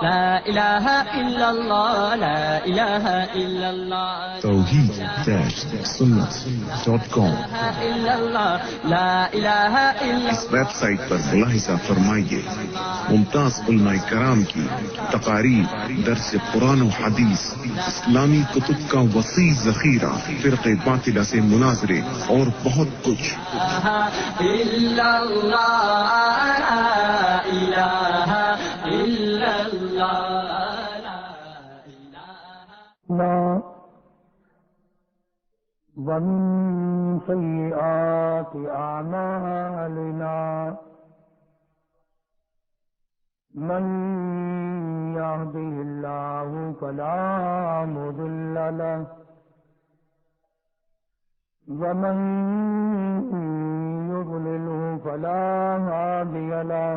لا إله إلا الله لا إله إلا الله توحید-sunnat.com إلا الله لا إله إلا اس ویب سائٹ پر ملاحظہ فرمائیے ممتاز علماء کرام کی تقاریر، درس قرآن و حدیث، اسلامی کتب کا وسیع ذخیرہ، فرقے باطلہ سے مناظرے اور بہت کچھ. إلا الله لا إله إلا الله ومن سيئات أعمالنا من يهده الله فلا مضل له ومن يضلله فلا هادي له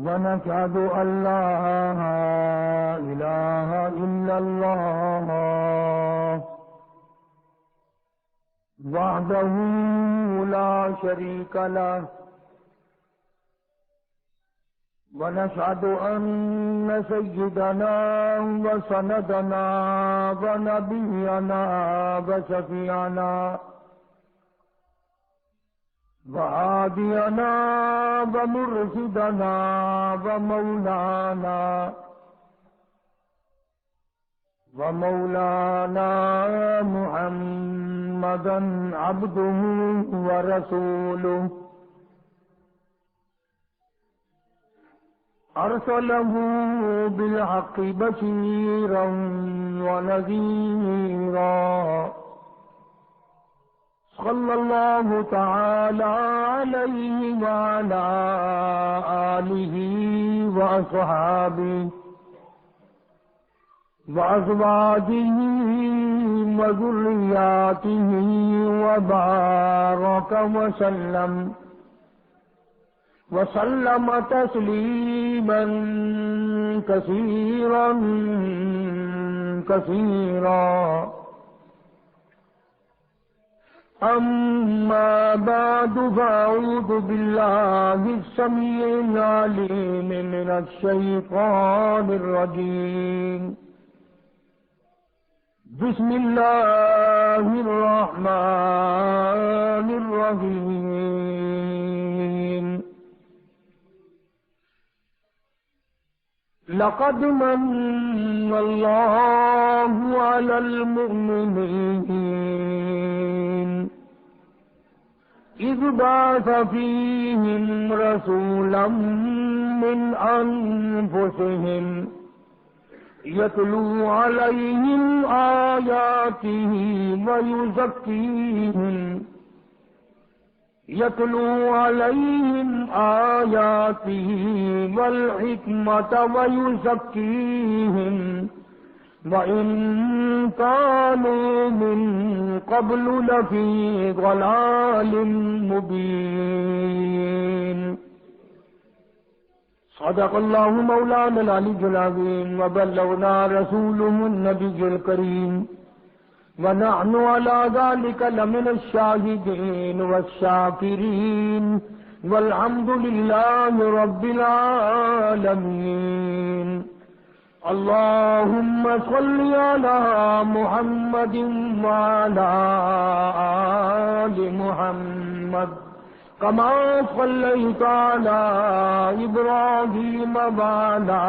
ونشهد أن لا إله إلا الله وحده لا شريك له ونشهد أن سيدنا وسندنا ونبينا وشفيعنا وهادينا ومرشدنا ومولانا محمدا عبده ورسوله أرسله بالحق بشيرا ونذيرا صلى الله تعالى عليه وعلى آله وأصحابه وأزواجه وذرياته وبارك وسلم تسليما كثيرا كثيرا. أما بعد فأعوذ بالله السميع العليم من الشيطان الرجيم. بسم الله الرحمن الرحيم. لقد من الله على المؤمنين إذ بعث فيهم رسولا من أنفسهم يتلو عليهم آياته والحكمة ويزكيهم وإن كانوا من قبل لفي ضلال مبين. صدق الله مولانا العلي العظيم وبلغنا رسوله النبي الكريم ونحن على ذلك لمن الشاهدين والشاكرين والحمد لله رب العالمين. اللهم صل على محمد وعلى آل محمد كما صليت على إبراهيم وعلى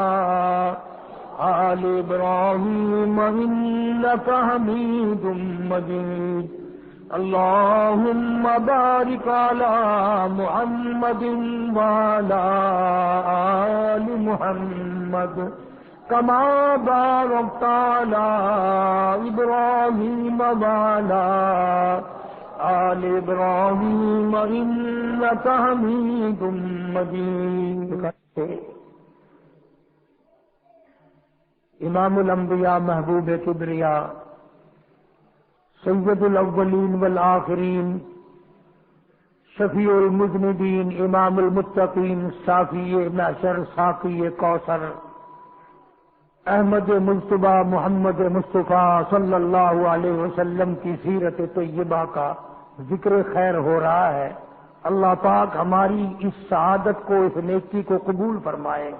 آل إبراهيم إنك حميد مجيد. اللهم بارك على محمد وعلى آل محمد كما باركت على إبراهيم وعلى آل إبراهيم إنك حميد مجيد. امام الانبیاء محبوب کبریا سید الاولین والآخرین شفیع المذنبین امام المتقین صافی محشر ساقی کوثر احمد مجتبی محمد مصطفیٰ صلی اللہ علیہ وسلم کی سیرت طیبہ کا ذکر خیر ہو رہا ہے. اللہ پاک ہماری اس سعادت کو، اس نیکی کو قبول فرمائے۔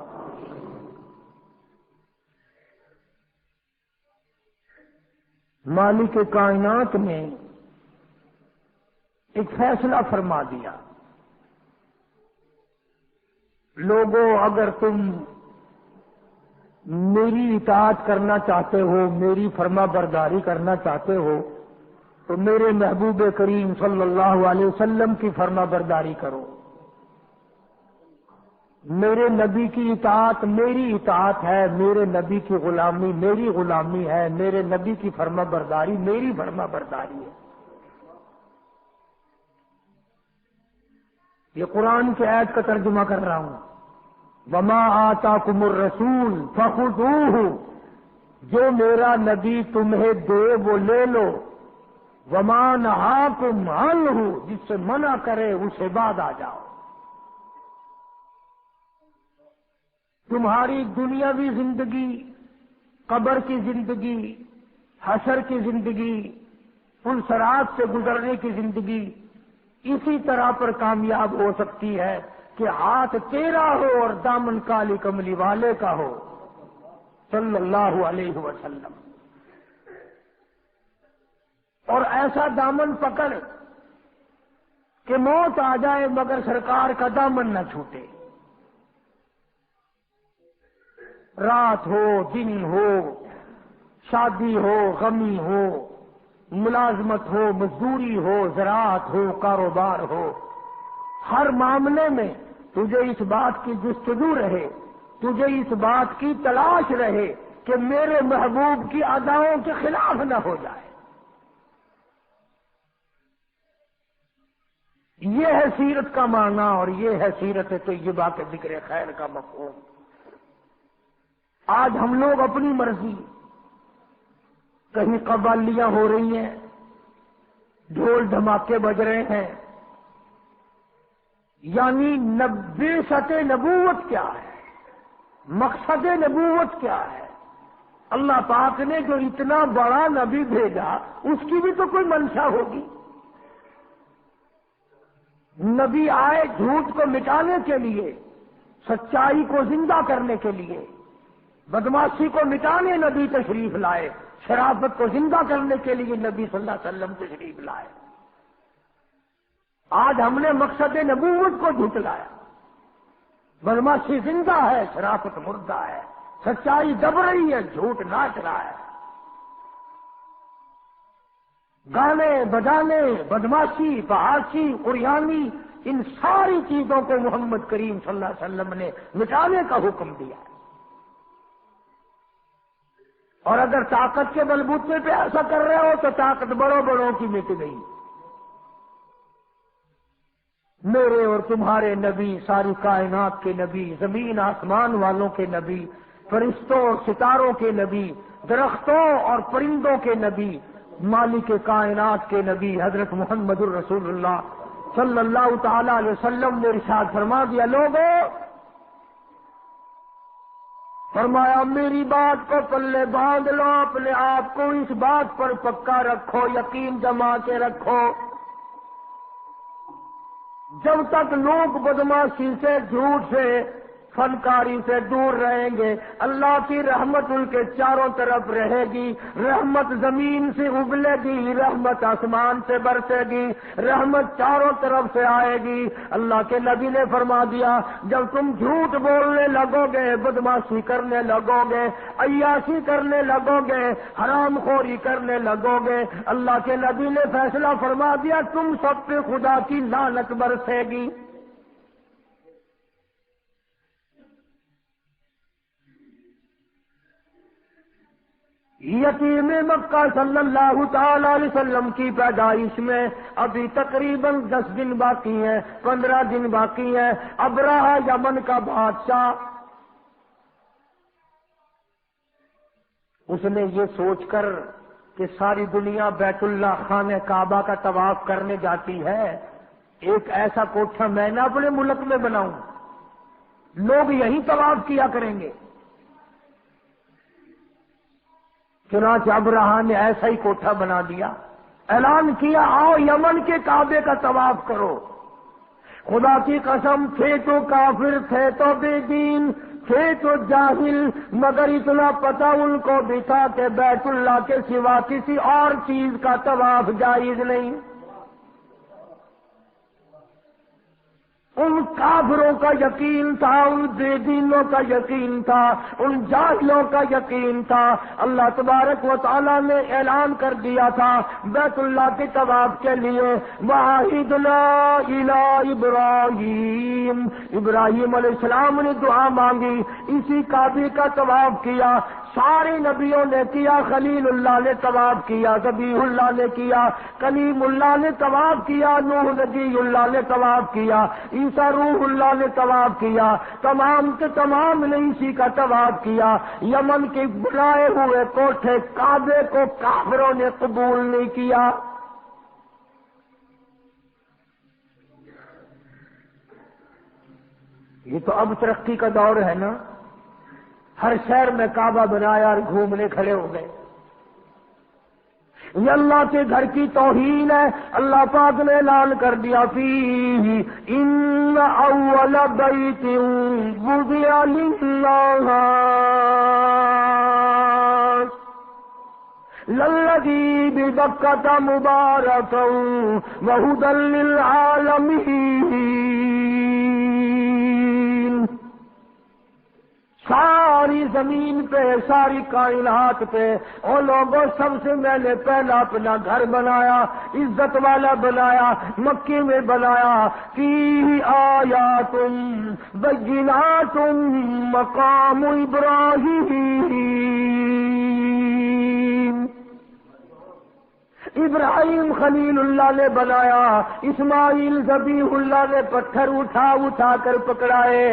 مالک کائنات نے ایک فیصلہ فرما دیا، لوگوں اگر تم میری اطاعت کرنا چاہتے ہو، میری فرما برداری کرنا چاہتے ہو، تو میرے محبوب کریم صلی اللہ علیہ وسلم کی فرما برداری کرو۔ میرے نبی کی اطاعت میری اطاعت ہے، میرے نبی کی غلامی میری غلامی ہے، میرے نبی کی فرما برداری میری فرما برداری ہے۔ یہ قرآن کی آیت کا ترجمہ کر رہا ہوں۔ وما آتاکم الرسول فخذوہ، جو میرا نبی تمہیں دے وہ لے لو، وما نہاکم عنہ، جس سے منع کرے اسے بعد آ جاؤ۔ تمہاری دنیاوی زندگی، قبر کی زندگی، حشر کی زندگی، پلسرات سے گزرنے کی زندگی اسی طرح پر کامیاب ہو سکتی ہے کہ ہاتھ تیرا ہو اور دامن کالی کملی والے کا ہو صلی اللہ علیہ وسلم، اور ایسا دامن پکڑ کہ موت آ جائے مگر سرکار کا دامن نہ چھوٹے۔ رات ہو، دن ہو، شادی ہو، غمی ہو، ملازمت ہو، مزدوری ہو، زراعت ہو، کاروبار ہو، ہر معاملے میں تجھے اس بات کی جستجو رہے، تجھے اس بات کی تلاش رہے کہ میرے محبوب کی اداؤں کے خلاف نہ ہو جائے۔ یہ ہے سیرت کا معنی، اور یہ ہے سیرت طیبہ کے ذکر خیر کا مفہوم۔ آج ہم لوگ اپنی مرضی، کہیں قوالیاں ہو رہی ہیں، ڈھول دھماکے بج رہے ہیں، یعنی بیسط نبوت کیا ہے، مقصد نبوت کیا ہے؟ اللہ پاک نے جو اتنا بڑا نبی بھیجا اس کی بھی تو کوئی منشا ہوگی۔ نبی آئے جھوٹ کو مٹانے کے لیے، سچائی کو زندہ کرنے کے لیے، بدماشی کو مٹانے نبی تشریف لائے، شرافت کو زندہ کرنے کے لیے نبی صلی اللہ علیہ وسلم تشریف لائے۔ آج ہم نے مقصد نبوت کو جھٹلایا، بدماشی زندہ ہے، شرافت مردہ ہے، سچائی دب رہی ہے، جھوٹ ناچ رہا ہے۔ گانے بجانے، بدماشی، فحاشی، قریانی، ان ساری چیزوں کو محمد کریم صلی اللہ علیہ وسلم نے مٹانے کا حکم دیا۔ اور اگر طاقت کے بلبوتے پہ ایسا کر رہے ہو تو طاقت بڑوں بڑوں کی مٹ گئی۔ میرے اور تمہارے نبی، ساری کائنات کے نبی، زمین آسمان والوں کے نبی، فرشتوں اور ستاروں کے نبی، درختوں اور پرندوں کے نبی، مالک کائنات کے نبی حضرت محمد الرسول اللہ صلی اللہ تعالی علیہ وسلم نے ارشاد فرما دیا، لوگوں، فرمایا میری بات کو پلے باندھ لو، اپنے آپ کو اس بات پر پکا رکھو، یقین جما کے رکھو، جب تک لوگ بدماشی سے، جھوٹ سے، فنکاری سے دور رہیں گے، اللہ کی رحمت ان کے چاروں طرف رہے گی، رحمت زمین سے اگلے گی، رحمت آسمان سے برسے گی، رحمت چاروں طرف سے آئے گی۔ اللہ کے نبی نے فرما دیا، جب تم جھوٹ بولنے لگو گے، بدماشی کرنے لگو گے، عیاشی کرنے لگو گے، حرام خوری کرنے لگو گے، اللہ کے نبی نے فیصلہ فرما دیا تم سب پہ خدا کی لعنت برسے گی۔ یتیم مکہ صلی اللہ تعالی علیہ وسلم کی پیدائش میں ابھی تقریباً 10 دن باقی ہیں، 15 دن باقی ہیں۔ ابرہہ یمن کا بادشاہ، اس نے یہ سوچ کر کہ ساری دنیا بیت اللہ خانہ کعبہ کا طواف کرنے جاتی ہے، ایک ایسا کوٹھا میں نہ اپنے ملک میں بناؤں، لوگ یہیں طواف کیا کریں گے۔ چنانچہ ابرہہ نے ایسا ہی کوٹھا بنا دیا، اعلان کیا آؤ یمن کے کعبے کا طواف کرو۔ خدا کی قسم تھے تو کافر، تھے تو بے دین، تھے تو جاہل، مگر اتنا پتہ ان کو بھی تھا کہ بیت اللہ کے سوا کسی اور چیز کا طواف جائز نہیں۔ ان کافروں کا یقین تھا، ان بے دینوں کا یقین تھا، ان جاہلوں کا یقین تھا۔ اللہ تبارک و تعالیٰ نے اعلان کر دیا تھا بیت اللہ کے طواف کے لیے، وَعَهِدْنَا إِلَىٰ إِبْرَاهِيمَ، ابراہیم علیہ السلام نے دعا مانگی، اسی کعبے کا طواف کیا۔ سارے نبیوں نے کیا، خلیل اللہ نے طواف کیا، ذبیح اللہ نے کیا، کلیم اللہ نے طواف کیا، نوح نبی اللہ نے طواف کیا، عیسیٰ روح اللہ نے طواف کیا، تمام کے تمام نے اسی کا طواف کیا۔ یمن کے بنائے ہوئے کوٹھے کعبے کو کافروں نے قبول نہیں کیا۔ یہ تو اب ترقی کا دور ہے نا، ہر شہر میں کعبہ بنایا اور گھومنے کھڑے ہو گئے۔ یہ اللہ کے گھر کی توہین ہے۔ اللہ پاک نے اعلان کر دیا، فیہ ان اول بیت وضع للناس للذی ببکۃ مبارکا وہدی للعالمین۔ ساری زمین پہ، ساری کائنات پہ اور لوگوں سب سے میں نے پہلا اپنا گھر بنایا، عزت والا بنایا، مکے میں بنایا، فیہ آیات بینات مقام ابراہیم۔ ابراہیم خلیل اللہ نے بنایا، اسماعیل ذبیح اللہ نے پتھر اٹھا اٹھا کر پکڑائے،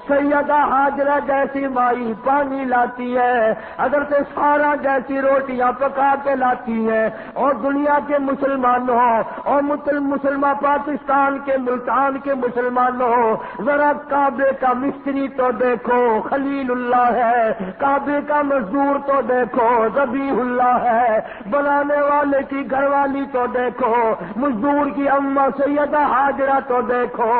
سیدہ ہاجرہ جیسی مائی پانی لاتی ہے، حضرت سارہ جیسی روٹیاں پکا کے لاتی ہے۔ اور دنیا کے مسلمانوں اور مسلمان پاکستان کے ملتان کے مسلمانوں، ذرا کعبے کا مستری تو دیکھو خلیل اللہ ہے، کعبے کا مزدور تو دیکھو ذبیح اللہ ہے، بنانے والے کی گھر والی تو دیکھو مزدور کی اماں سیدہ ہاجرہ تو دیکھو۔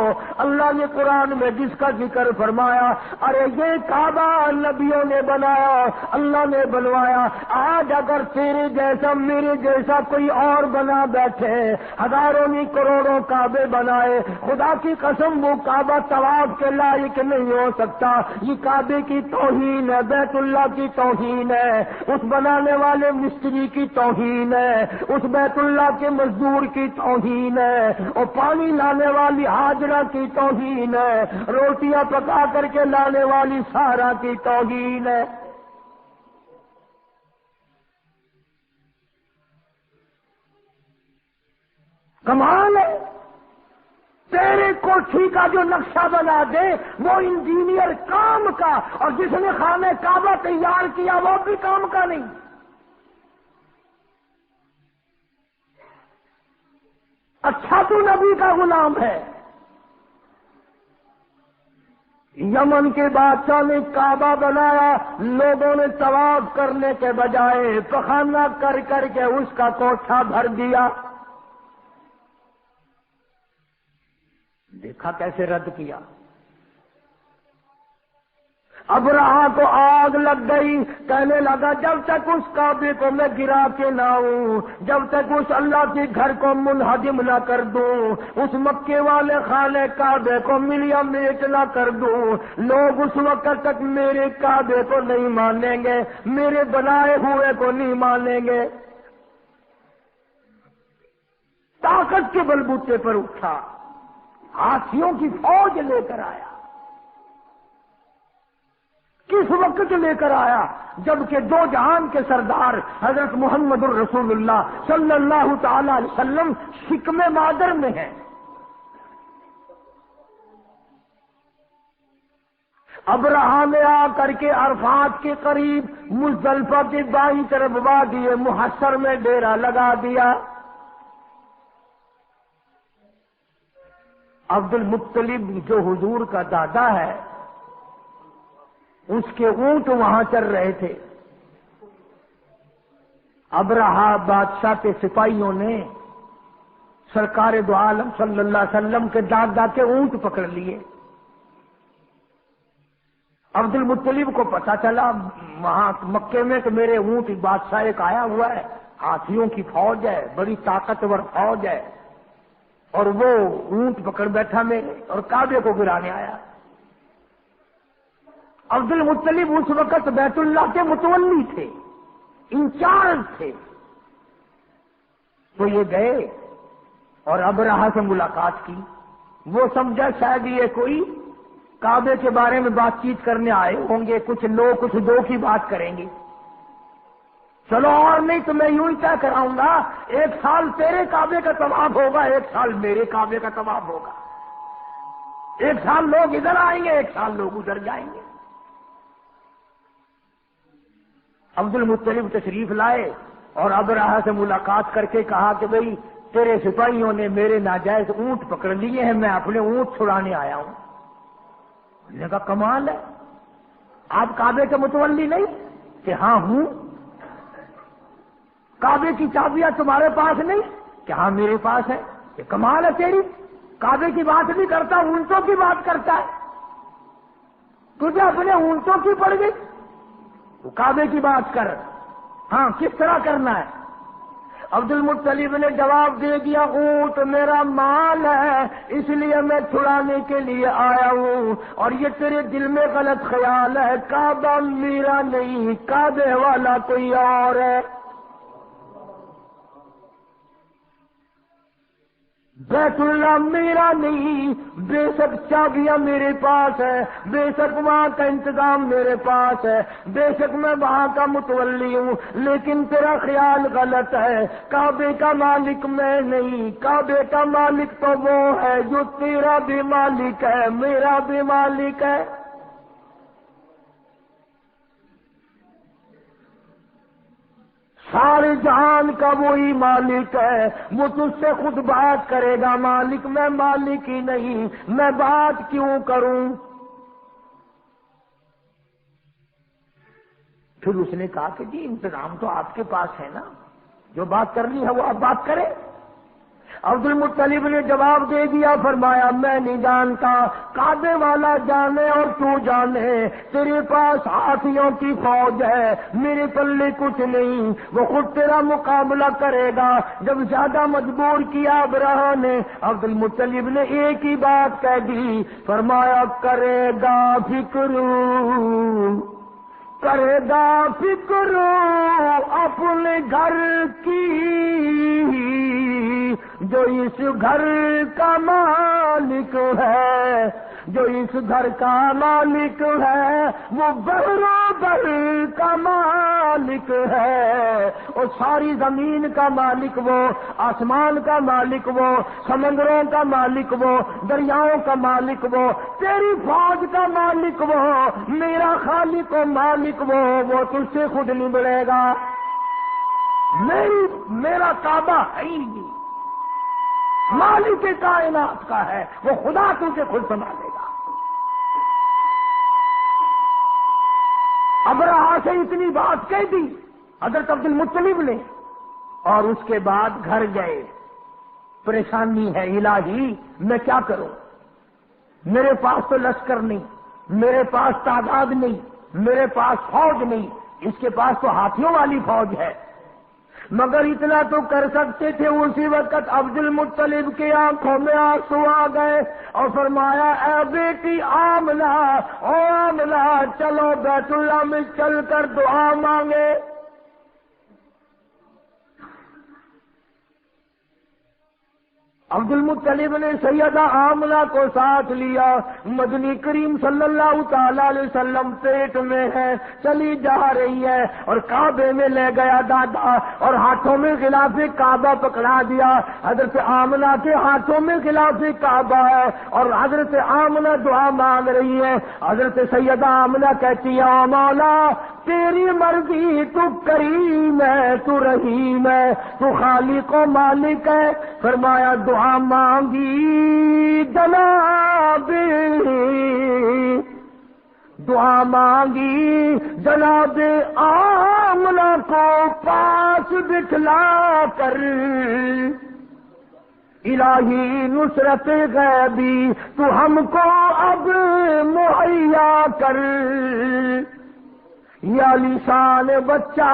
اللہ نے قرآن میں جس کا ذکر فرمایا، ارے یہ کعبہ نبیوں نے بنایا، اللہ نے بنوایا۔ آج اگر تیرے جیسا میرے جیسا کوئی اور بنا بیٹھے، ہزاروں نہیں کروڑوں کعبے بنائے، خدا کی قسم وہ کعبہ طواف کے لائق نہیں ہو سکتا۔ یہ کعبے کی توہین ہے، بیت اللہ کی توہین ہے، اس بنانے والے مستری کی توہین ہے، اس بیت اللہ کے مزدور کی توہین ہے، اور پانی لانے والی ہاجرہ کی توہین ہے، روٹیاں پکا کر کے لانے والی سارہ کی توہین ہے۔ کمال ہے، تیرے کوٹھی کا جو نقشہ بنا دے وہ انجینئر کام کا، اور جس نے خانہ کعبہ تیار کیا وہ بھی کام کا نہیں۔ اچھا تو نبی کا غلام ہے۔ یمن کے بادشاہ نے کعبہ بنایا، لوگوں نے طواف کرنے کے بجائے پخانہ کر کر کے اس کا کوٹھا بھر دیا۔ دیکھا کیسے رد کیا۔ ابرہہ کو آگ لگ گئی، کہنے لگا جب تک اس کعبے کو میں گرا کے نہ ہوں، جب تک اس اللہ کے گھر کو منہدم نہ کر دوں، اس مکے والے خانے کعبے کو ملیا میٹ نہ کر دوں، لوگ اس وقت تک میرے کعبے کو نہیں مانیں گے، میرے بنائے ہوئے کو نہیں مانیں گے۔ طاقت کے بلبوتے پر اٹھا، ہاتھیوں کی فوج لے کر آیا۔ کس وقت لے کر آیا؟ جبکہ دو جہان کے سردار حضرت محمد الرسول اللہ صلی اللہ تعالی علیہ وسلم شکم مادر میں ہیں۔ ابرہہ نے آ کر کے عرفات کے قریب مزدلفہ کے بائیں طرف وادی محشر میں ڈیرا لگا دیا۔ عبد المطلب جو حضور کا دادا ہے، اس کے اونٹ وہاں چل رہے تھے۔ ابرہہ بادشاہ کے سپاہیوں نے سرکار دو عالم صلی اللہ علیہ وسلم کے دادا کے اونٹ پکڑ لیے. عبد المطلب کو پتا چلا وہاں مکے میں کہ میرے اونٹ بادشاہ ایک آیا ہوا ہے, ہاتھیوں کی فوج ہے, بڑی طاقتور فوج ہے, اور وہ اونٹ پکڑ بیٹھا میرے اور کعبے کو گرانے آیا. عبد المطلب اس وقت بیت اللہ کے متولی تھے, انچارج تھے. تو یہ گئے اور ابرہہ سے ملاقات کی. وہ سمجھا شاید یہ کوئی کعبے کے بارے میں بات چیت کرنے آئے ہوں گے, کچھ لو کچھ دو کی بات کریں گے. چلو اور نہیں تو میں یوں ہی طے کراؤں گا, 1 سال تیرے کعبے کا طواف ہوگا, 1 سال میرے کعبے کا طواف ہوگا. 1 سال لوگ ادھر آئیں گے, 1 سال لوگ ادھر جائیں گے. عبد المطلب تشریف لائے اور ابرہہ سے ملاقات کر کے کہا کہ بھئی تیرے سپاہیوں نے میرے ناجائز اونٹ پکڑ لیے ہیں, میں اپنے اونٹ چھڑانے آیا ہوں. انہوں نے کہا کمال ہے, آپ کعبے کے متولی نہیں؟ کہ ہاں ہوں. کعبے کی چابیاں تمہارے پاس نہیں؟ کہ ہاں میرے پاس ہے. کہ کمال ہے تیری, کعبے کی بات نہیں کرتا, اونٹوں کی بات کرتا ہے. تجھے اپنے اونٹوں کی پڑ گئی, تو کعبے کی بات کر. ہاں کس طرح کرنا ہے؟ عبد المطلب نے جواب دے دیا, اونٹ میرا مال ہے, اس لیے میں چھڑانے کے لیے آیا ہوں. اور یہ تیرے دل میں غلط خیال ہے, کعبہ میرا نہیں, کعبے والا کوئی اور ہے. بیت اللہ میرا نہیں, بے شک چابیاں میرے پاس ہے, بے شک وہاں کا انتظام میرے پاس ہے, بے شک میں وہاں کا متولی ہوں, لیکن تیرا خیال غلط ہے. کعبے کا مالک میں نہیں, کعبے کا مالک تو وہ ہے جو تیرا بھی مالک ہے, میرا بھی مالک ہے. سارے جہان کا وہی مالک ہے, وہ تجھ سے خود بات کرے گا. مالک میں مالک ہی نہیں, میں بات کیوں کروں؟ پھر اس نے کہا کہ جی انتظام تو آپ کے پاس ہے نا, جو بات کرنی ہے وہ آپ بات کریں. عبد المطلب نے جواب دے دیا, فرمایا میں نہیں جانتا, کعبے والا جانے اور تو جانے. تیرے پاس ہاتھیوں کی فوج ہے, میرے پلے کچھ نہیں, وہ خود تیرا مقابلہ کرے گا. جب زیادہ مجبور کیا ابرہہ نے, عبد المطلب نے ایک ہی بات کہہ دی, فرمایا کرے گا فکر, کرے گا فکر اپنے گھر کی, جو اس گھر کا مالک ہے, جو اس گھر کا مالک ہے, وہ برابر کا مالک ہے. اور ساری زمین کا مالک وہ, آسمان کا مالک وہ, سمندروں کا مالک وہ, دریاؤں کا مالک وہ, تیری فوج کا مالک وہ, میرا خالق و مالک وہ تجھ سے خود نہیں ملے گا. میرا کعبہ ہے ہی نہیں, مالک کائنات کا ہے, وہ خدا تجھے خود سنبھالے گا. ابرہہ سے اتنی بات کہہ دی حضرت عبد المطلب نے, اور اس کے بعد گھر گئے. پریشانی ہے الہی, میں کیا کروں؟ میرے پاس تو لشکر نہیں, میرے پاس تعداد نہیں, میرے پاس فوج نہیں, اس کے پاس تو ہاتھیوں والی فوج ہے. مگر اتنا تو کر سکتے تھے. اسی وقت عبد المطلب کی آنکھوں میں آنسو آ گئے اور فرمایا, اے بیٹی آمنہ, او آمنہ, چلو بیت اللہ میں چل کر دعا مانگے. عبد المطلب نے سیدہ آمنہ کو ساتھ لیا. مدنی کریم صلی اللہ تعالی علیہ وسلم پیٹ میں ہے, چلی جا رہی ہے, اور کعبے میں لے گیا دادا, اور ہاتھوں میں غلاف کعبہ پکڑا دیا. حضرت آمنہ کے ہاتھوں میں غلاف کعبہ ہے, اور حضرت آمنہ دعا مانگ رہی ہے. حضرت سیدہ آمنہ کہتی ہے, مولا تیری مرضی, تو کریم ہے, تو رحیم ہے, تو خالق و مالک ہے. فرمایا دعا مانگی جناب, دعا مانگی جناب آمنہ کو پاس بٹھلا کر, الہی نصرت غیبی تو ہم کو اب مہیا کر، یا لسان بچہ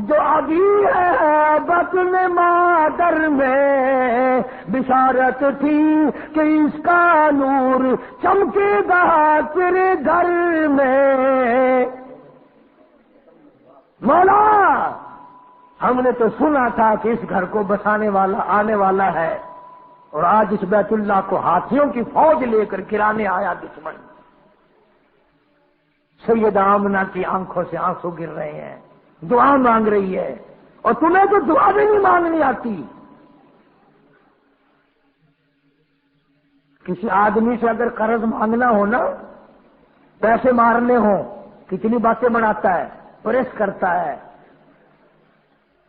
جو ابھی ہے بطن مادر میں، بشارت تھی کہ اس کا نور چمکے گا تیرے گھر میں۔ مولا ہم نے تو سنا تھا کہ اس گھر کو بسانے والا آنے والا ہے، اور آج اس بیت اللہ کو ہاتھیوں کی فوج لے کر گرانے آیا دشمن۔ سیدہ آمنہ کی آنکھوں سے آنسو گر رہے ہیں، دعا مانگ رہی ہے، اور تمہیں تو دعا بھی نہیں مانگنی آتی۔ کسی آدمی سے اگر قرض مانگنا ہو نا، پیسے مارنے ہوں، کتنی باتیں بناتا ہے، پریس کرتا ہے،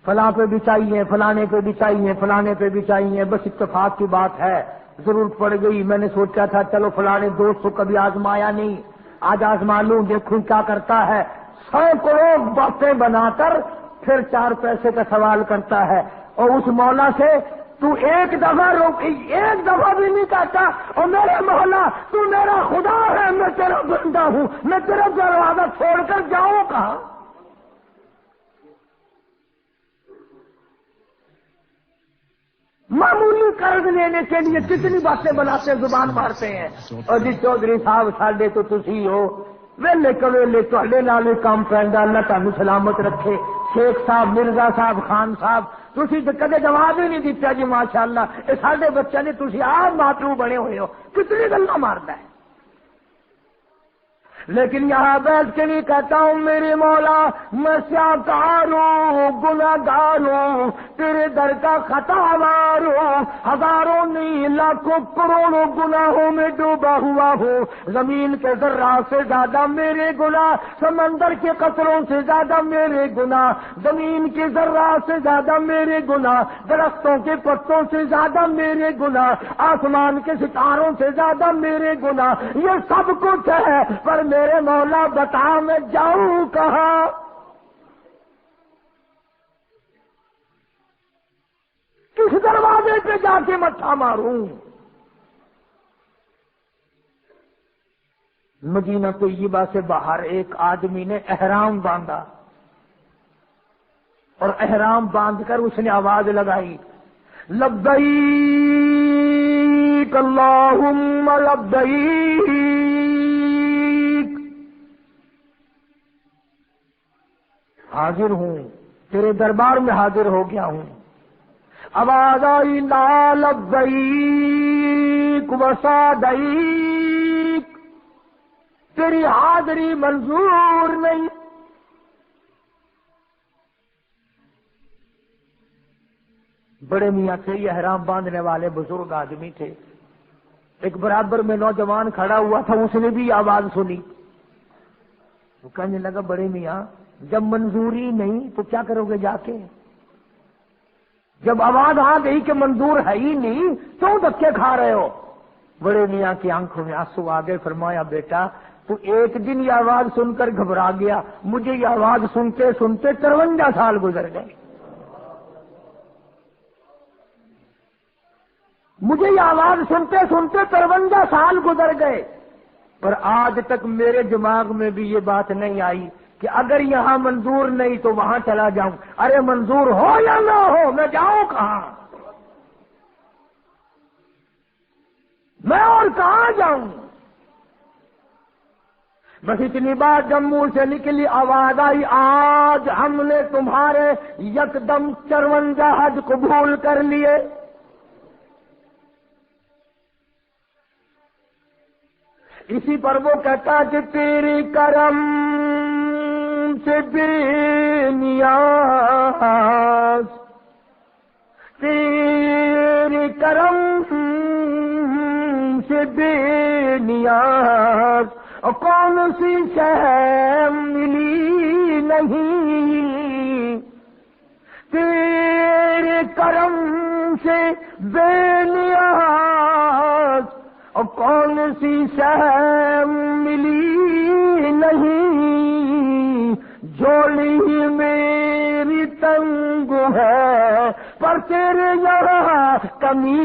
فلاں پہ بھی چاہیے، فلانے پہ بھی چاہیے، فلانے پہ بھی چاہیے، بس اتفاق کی بات ہے، ضرورت پڑ گئی، میں نے سوچا تھا چلو فلانے دوست کو کبھی آزمایا نہیں، آج آزما لوں، دیکھوں کیا کرتا ہے۔ 100 کروڑ باتیں بنا کر پھر 4 پیسے کا سوال کرتا ہے، اور اس مولا سے تو ایک دفعہ بھی نہیں کہتا، اور میرے مولا تو میرا خدا ہے، میں تیرا بندہ ہوں، میں تیرا دروازہ چھوڑ کر جاؤں کہاں؟ معمولی قرض لینے کے لیے کتنی باتیں بناتے زبان مارتے ہیں، اور جی چودھری صاحب ساڈے تو تسی ہو، ویلے کویلے تہاڈے نال کام پیندا، اللہ تانوں سلامت رکھے۔ شیخ صاحب، مرزا صاحب، خان صاحب، تسی تو کدے جواب ہی نہیں دیتا جی ماشاءاللہ، اے ساڈے بچے نے تسی آپ ماترو بنے ہوئے ہو، کتنی گلاں ماردا ہے۔ لیکن یہاں بیٹھ کے نہیں کہتا ہوں میرے مولا میں سیاکار ہوں، گناہگار ہوں، تیرے در کا خطا وار ہوں، ہزاروں نہیں لاکھوں کروڑوں گناہوں میں ڈوبا ہوا ہوں، زمین کے ذرات سے زیادہ میرے گناہ، سمندر کے قطروں سے زیادہ میرے گناہ، زمین کے ذرات سے زیادہ میرے گناہ، درختوں کے پتوں سے زیادہ میرے گناہ، آسمان کے ستاروں سے زیادہ میرے گناہ، یہ سب کچھ ہے، پر میرے مولا بتا میں جاؤں کہاں؟ کس دروازے پہ جا کے مٹھا ماروں؟ مدینہ طیبہ سے باہر ایک آدمی نے احرام باندھا، اور احرام باندھ کر اس نے آواز لگائی، لبیک اللہم لبیک، حاضر ہوں، تیرے دربار میں حاضر ہو گیا ہوں۔ آواز آئی، لا لبیک وسعدیک، تیری حاضری منظور نہیں۔ بڑے میاں تھے، یہ احرام باندھنے والے بزرگ آدمی تھے، ایک برابر میں نوجوان کھڑا ہوا تھا، اس نے بھی آواز سنی، وہ کہنے لگا بڑے میاں جب منظوری نہیں تو کیا کرو گے جا کے؟ جب آواز آ گئی کہ منظور ہے ہی نہیں تو دھکے کھا رہے ہو؟ بڑے میاں کی آنکھوں میں آنسو آ گئے، فرمایا بیٹا تو ایک دن یہ آواز سن کر گھبرا گیا، مجھے یہ آواز سنتے سنتے 53 سال گزر گئے، مجھے یہ آواز سنتے سنتے 53 سال گزر گئے، پر آج تک میرے دماغ میں بھی یہ بات نہیں آئی کہ اگر یہاں منظور نہیں تو وہاں چلا جاؤں۔ ارے منظور ہو یا نہ ہو میں جاؤں کہاں؟ میں اور کہاں جاؤں؟ بس اتنی بات جب منہ سے نکلی، آواز آئی، آج ہم نے تمہارے یکدم 54 حج قبول کر لیے۔ اسی پر وہ کہتا کہ تیری کرم سے بے نیاز، تیری کرم سے بے نیاز، اور کون سی شے ملی نہیں، تیرے کرم سے بے نیاز، اور کون سی شے ملی نہیں، جھولی میری تنگ ہے پر پر تیرے یہاں کمی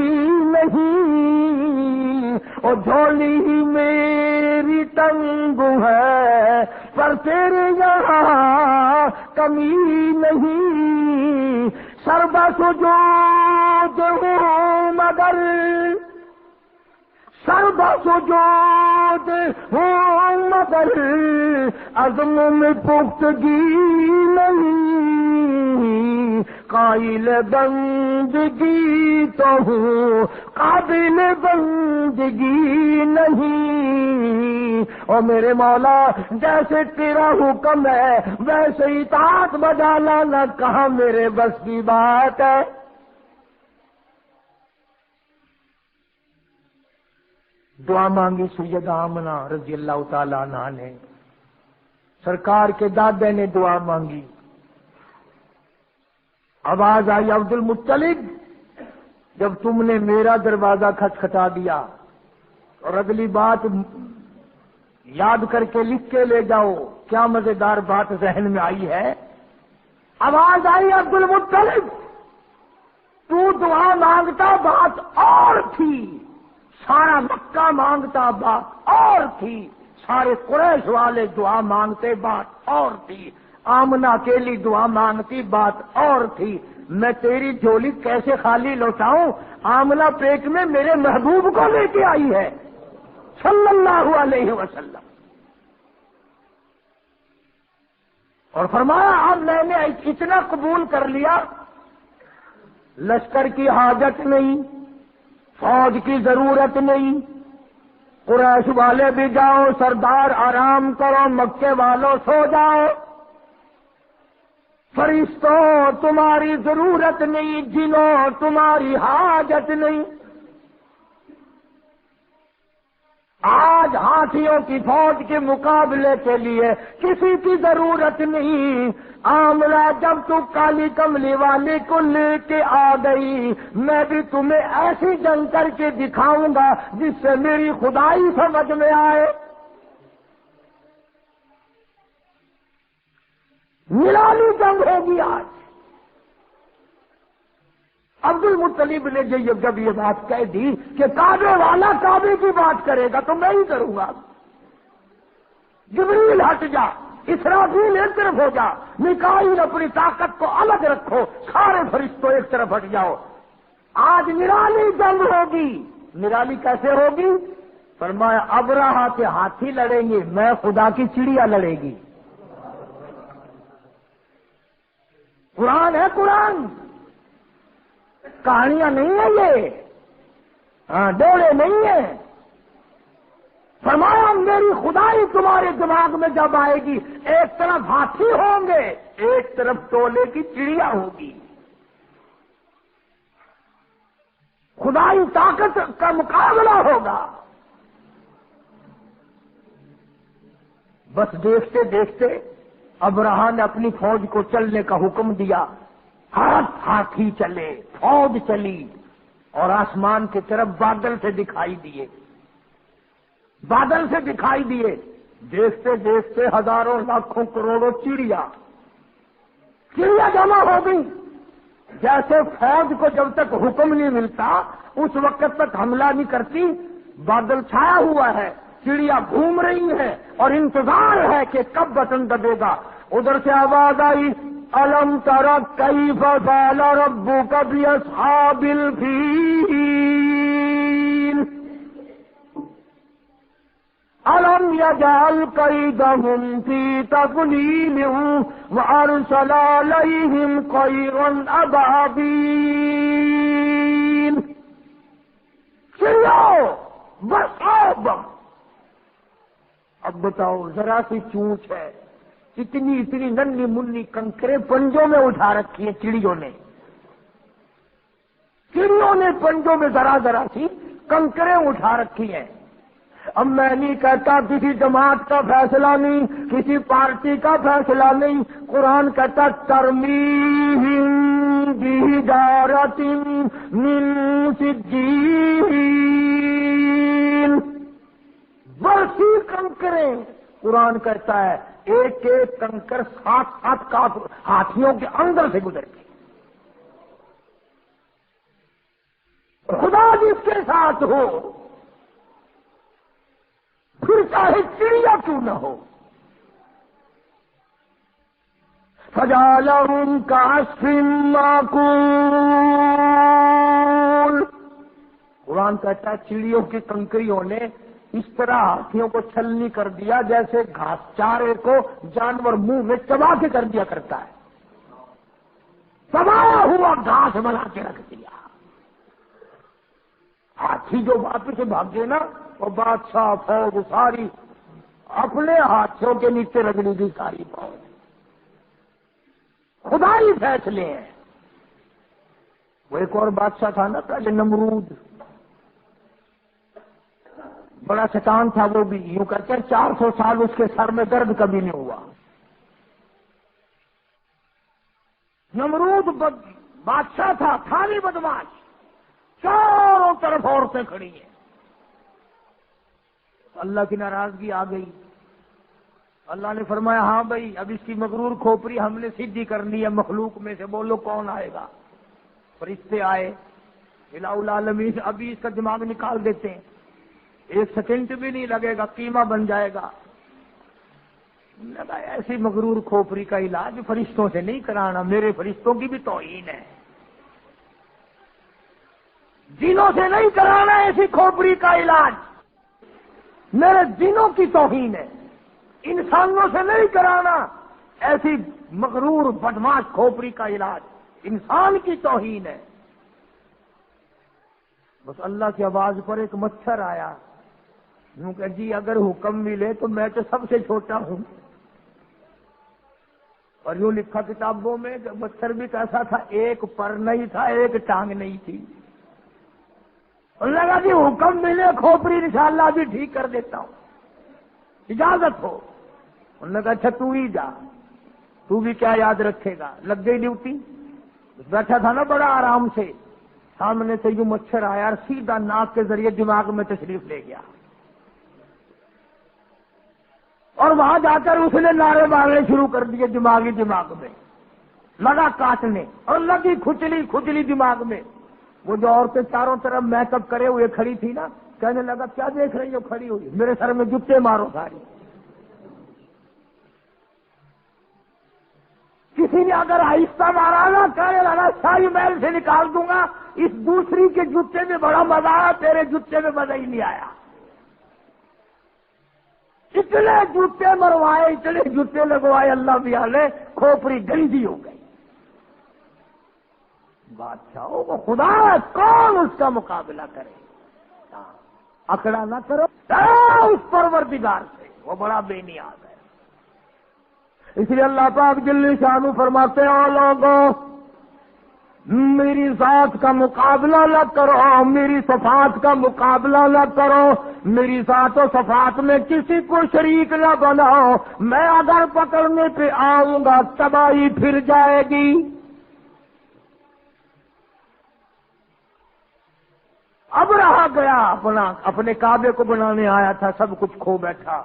نہیں، اور جھولی ہی میری تنگ ہے، پر تیرے یہاں کمی نہیں، سربا سجود ہوں مگر سربا سجود ہوں مگر عزم میں پختگی نہیں، قائل بندگی تو ہوں قابل بندگی نہیں، اور میرے مولا جیسے تیرا حکم ہے ویسے اطاعت بجا لانا کہاں میرے بس کی بات ہے۔ دعا مانگی سیدہ آمنہ رضی اللہ تعالیٰ عنہ نے، سرکار کے دادے نے دعا مانگی، آواز آئی عبد المطلب جب تم نے میرا دروازہ کھٹکھٹا دیا، اور اگلی بات یاد کر کے لکھ کے لے جاؤ، کیا مزیدار بات ذہن میں آئی ہے۔ آواز آئی عبد المطلب تو دعا مانگتا بات اور تھی، سارا مکہ مانگتا بات اور تھی، سارے قریش والے دعا مانگتے بات اور تھی، آمنہ اکیلی دعا مانگتی بات اور تھی، میں تیری جھولی کیسے خالی لوٹاؤں؟ آمنہ پیٹ میں میرے محبوب کو لے کے آئی ہے صلی اللہ علیہ وسلم، اور فرمایا اب میں نے اتنا قبول کر لیا، لشکر کی حاجت نہیں، فوج کی ضرورت نہیں، قریش والے بھی جاؤ، سردار آرام کرو، مکے والوں سو جاؤ، فرشتوں تمہاری ضرورت نہیں، جنوں تمہاری حاجت نہیں، آج ہاتھیوں کی فوج کے مقابلے کے لیے کسی کی ضرورت نہیں۔ آملہ جب تو کالی کملی والے کو لے کے آ گئی، میں بھی تمہیں ایسی جنگ کر کے دکھاؤں گا جس سے میری خدائی سمجھ میں آئے۔ نرالی جنگ ہوگی آج۔ عبد المطلب نے جب یہ بات کہہ دی کہ کعبے والا کعبے کی بات کرے گا تو میں ہی کروں گا، جبریل ہٹ جا، اسرافیل ایک طرف ہو جا، میکائیل اپنی طاقت کو الگ رکھو، سارے فرشتوں ایک طرف ہٹ جاؤ، آج نرالی جنگ ہوگی۔ نرالی کیسے ہوگی؟ فرمایا ابرہہ کے ہاتھی لڑیں گے، میں خدا کی چڑیا لڑے گی۔ قرآن ہے، قرآن کہانیاں نہیں ہیں یہ، ڈوڑے نہیں ہیں۔ فرمایا میری خدائی تمہارے دماغ میں جب آئے گی، ایک طرف ہاتھی ہوں گے، ایک طرف ٹولے کی چڑیا ہوگی، خدائی طاقت کا مقابلہ ہوگا۔ بس دیکھتے دیکھتے ابرہہ نے اپنی فوج کو چلنے کا حکم دیا، ہاتھی چلے، فوج چلی، اور آسمان کی طرف بادل سے دکھائی دیے، بادل سے دکھائی دیے، دیکھتے دیکھتے ہزاروں لاکھوں کروڑوں چڑیا جمع ہو گئی۔ جیسے فوج کو جب تک حکم نہیں ملتا اس وقت تک حملہ نہیں کرتی، بادل چھایا ہوا ہے، چڑیا گھوم رہی ہے اور انتظار ہے کہ کب بٹن دبے گا۔ ادھر سے آواز آئی الم تر کیف فعل ربک باصحاب الفیل الم یجعل کیدہم فی تضلیل وارسل علیہم طیرا ابابیل۔ چڑیو بس اب بتاؤ، ذرا سی چونچ ہے، اتنی ننھی منی کنکریں پنجوں میں اٹھا رکھی ہیں چڑیوں نے پنجوں میں ذرا سی کنکریں اٹھا رکھی ہیں۔ اب میں نہیں کہتا کسی جماعت کا فیصلہ نہیں، کسی پارٹی کا فیصلہ نہیں، قرآن کہتا ترمیہم بحجارۃ من سجیل، برسی کنکریں۔ قرآن کہتا ہے ایک ایک کنکر 7 ہاتھیوں کے اندر سے گزر گئی۔ خدا جس کے ساتھ ہو پھر چاہے چڑیا کیوں نہ ہو. فجعلهم كعصف مأكول. قرآن کہتا ہے چڑیوں کی کنکریوں نے اس طرح ہاتھیوں کو چھلنی کر دیا جیسے گھاس چارے کو جانور منہ میں چبا کے کر دیا کرتا ہے. تباہ ہوا گھاس بنا کے رکھ دیا. ہاتھی جو واپس بھاگے نا وہ بادشاہ فوج ساری اپنے ہاتھوں کے نیچے رگڑی دی ساری فوج. خدا ہی فیصلے ہیں. وہ ایک اور بادشاہ تھا نا پہلے نمرود، بڑا شیطان تھا. وہ بھی یوں کرتے 400 سال اس کے سر میں درد کبھی نہیں ہوا. نمرود بادشاہ تھا بھی بدماش. چاروں طرف عورتیں کھڑی ہیں. اللہ کی ناراضگی آ گئی. اللہ نے فرمایا ہاں بھائی اب اس کی مغرور کھوپڑی ہم نے سیدھی کرنی ہے. مخلوق میں سے بولو کون آئے گا؟ فرشتے آئے الہ العالمین. ابھی اس کا دماغ نکال دیتے ہیں. 1 سیکنڈ بھی نہیں لگے گا قیمہ بن جائے گا. لگا ایسی مغرور کھوپڑی کا علاج فرشتوں سے نہیں کرانا. میرے فرشتوں کی بھی توہین ہے. جنوں سے نہیں کرانا ایسی کھوپڑی کا علاج. میرے جنوں کی توہین ہے. انسانوں سے نہیں کرانا ایسی مغرور بدماش کھوپڑی کا علاج. انسان کی توہین ہے. بس اللہ کی آواز پر ایک مچھر آیا. یوں کہ جی اگر حکم ملے تو میں تو سب سے چھوٹا ہوں. اور یوں لکھا کتابوں میں کہ مچھر بھی کیسا تھا، ایک پر نہیں تھا ایک ٹانگ نہیں تھی. اور لگا جی حکم ملے کھوپڑی انشاءاللہ بھی ٹھیک کر دیتا ہوں، اجازت ہو. انہوں نے کہا اچھا تو ہی جا، تو بھی کیا یاد رکھے گا. لگ گئی ڈیوٹی. بیٹھا تھا نا بڑا آرام سے. سامنے سے یوں مچھر آیا اور سیدھا ناک کے ذریعے دماغ میں تشریف لے گیا. اور وہاں جا کر اس نے نعرے مارنے شروع کر دیے دماغ میں. لگا کاٹنے اور لگی کھچلی دماغ میں. وہ جو عورتیں چاروں طرف میک اپ کرے ہوئے کھڑی تھی نا، کہنے لگا کیا دیکھ رہی ہو کھڑی ہوئی، میرے سر میں جوتے مارو ساری. کسی نے اگر آہستہ مارا نا کہنے لگا شاہی محل سے نکال دوں گا. اس دوسری کے جوتے میں بڑا مزہ آیا، تیرے جوتے میں مزہ ہی نہیں آیا. اتنے جوتے مروائے اتنے جوتے لگوائے اللہ بھی آلے کھوپڑی گندی ہو گئی. بادشاہوں کو خدا کون اس کا مقابلہ کرے. اکڑا نہ کرو اس پروردگار سے، وہ بڑا بے نیاز ہے. اس لیے اللہ پاک جل شانہ فرماتے ہیں لوگوں میری ذات کا مقابلہ نہ کرو، میری صفات کا مقابلہ نہ کرو، میری ذات و صفات میں کسی کو شریک نہ بناؤ. میں اگر پکڑنے پہ آؤں گا تباہی پھر جائے گی. اب رہا گیا اپنے کعبے کو بنانے آیا تھا، سب کچھ کھو بیٹھا.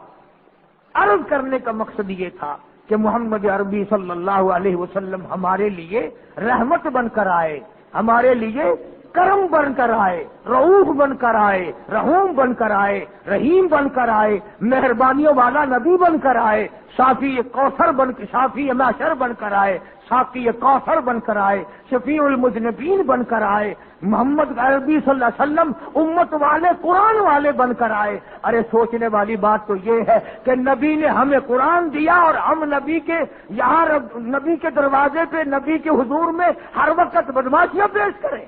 عرض کرنے کا مقصد یہ تھا کہ محمد عربی صلی اللہ علیہ وسلم ہمارے لیے رحمت بن کر آئے، ہمارے لیے کرم بن کر آئے، رؤوف بن کر آئے، رحوم بن کر آئے، رحیم بن کر آئے، مہربانیوں والا نبی بن کر آئے، شافی کوثر شافی معشر بن کر آئے، شافی کوثر بن کر آئے، شفیع المذنبین بن کر آئے، محمد عربی صلی اللہ علیہ وسلم امت والے قرآن والے بن کر آئے. ارے سوچنے والی بات تو یہ ہے کہ نبی نے ہمیں قرآن دیا اور ہم نبی کے یہاں نبی کے دروازے پہ نبی کے حضور میں ہر وقت بدماشیاں پیش کریں.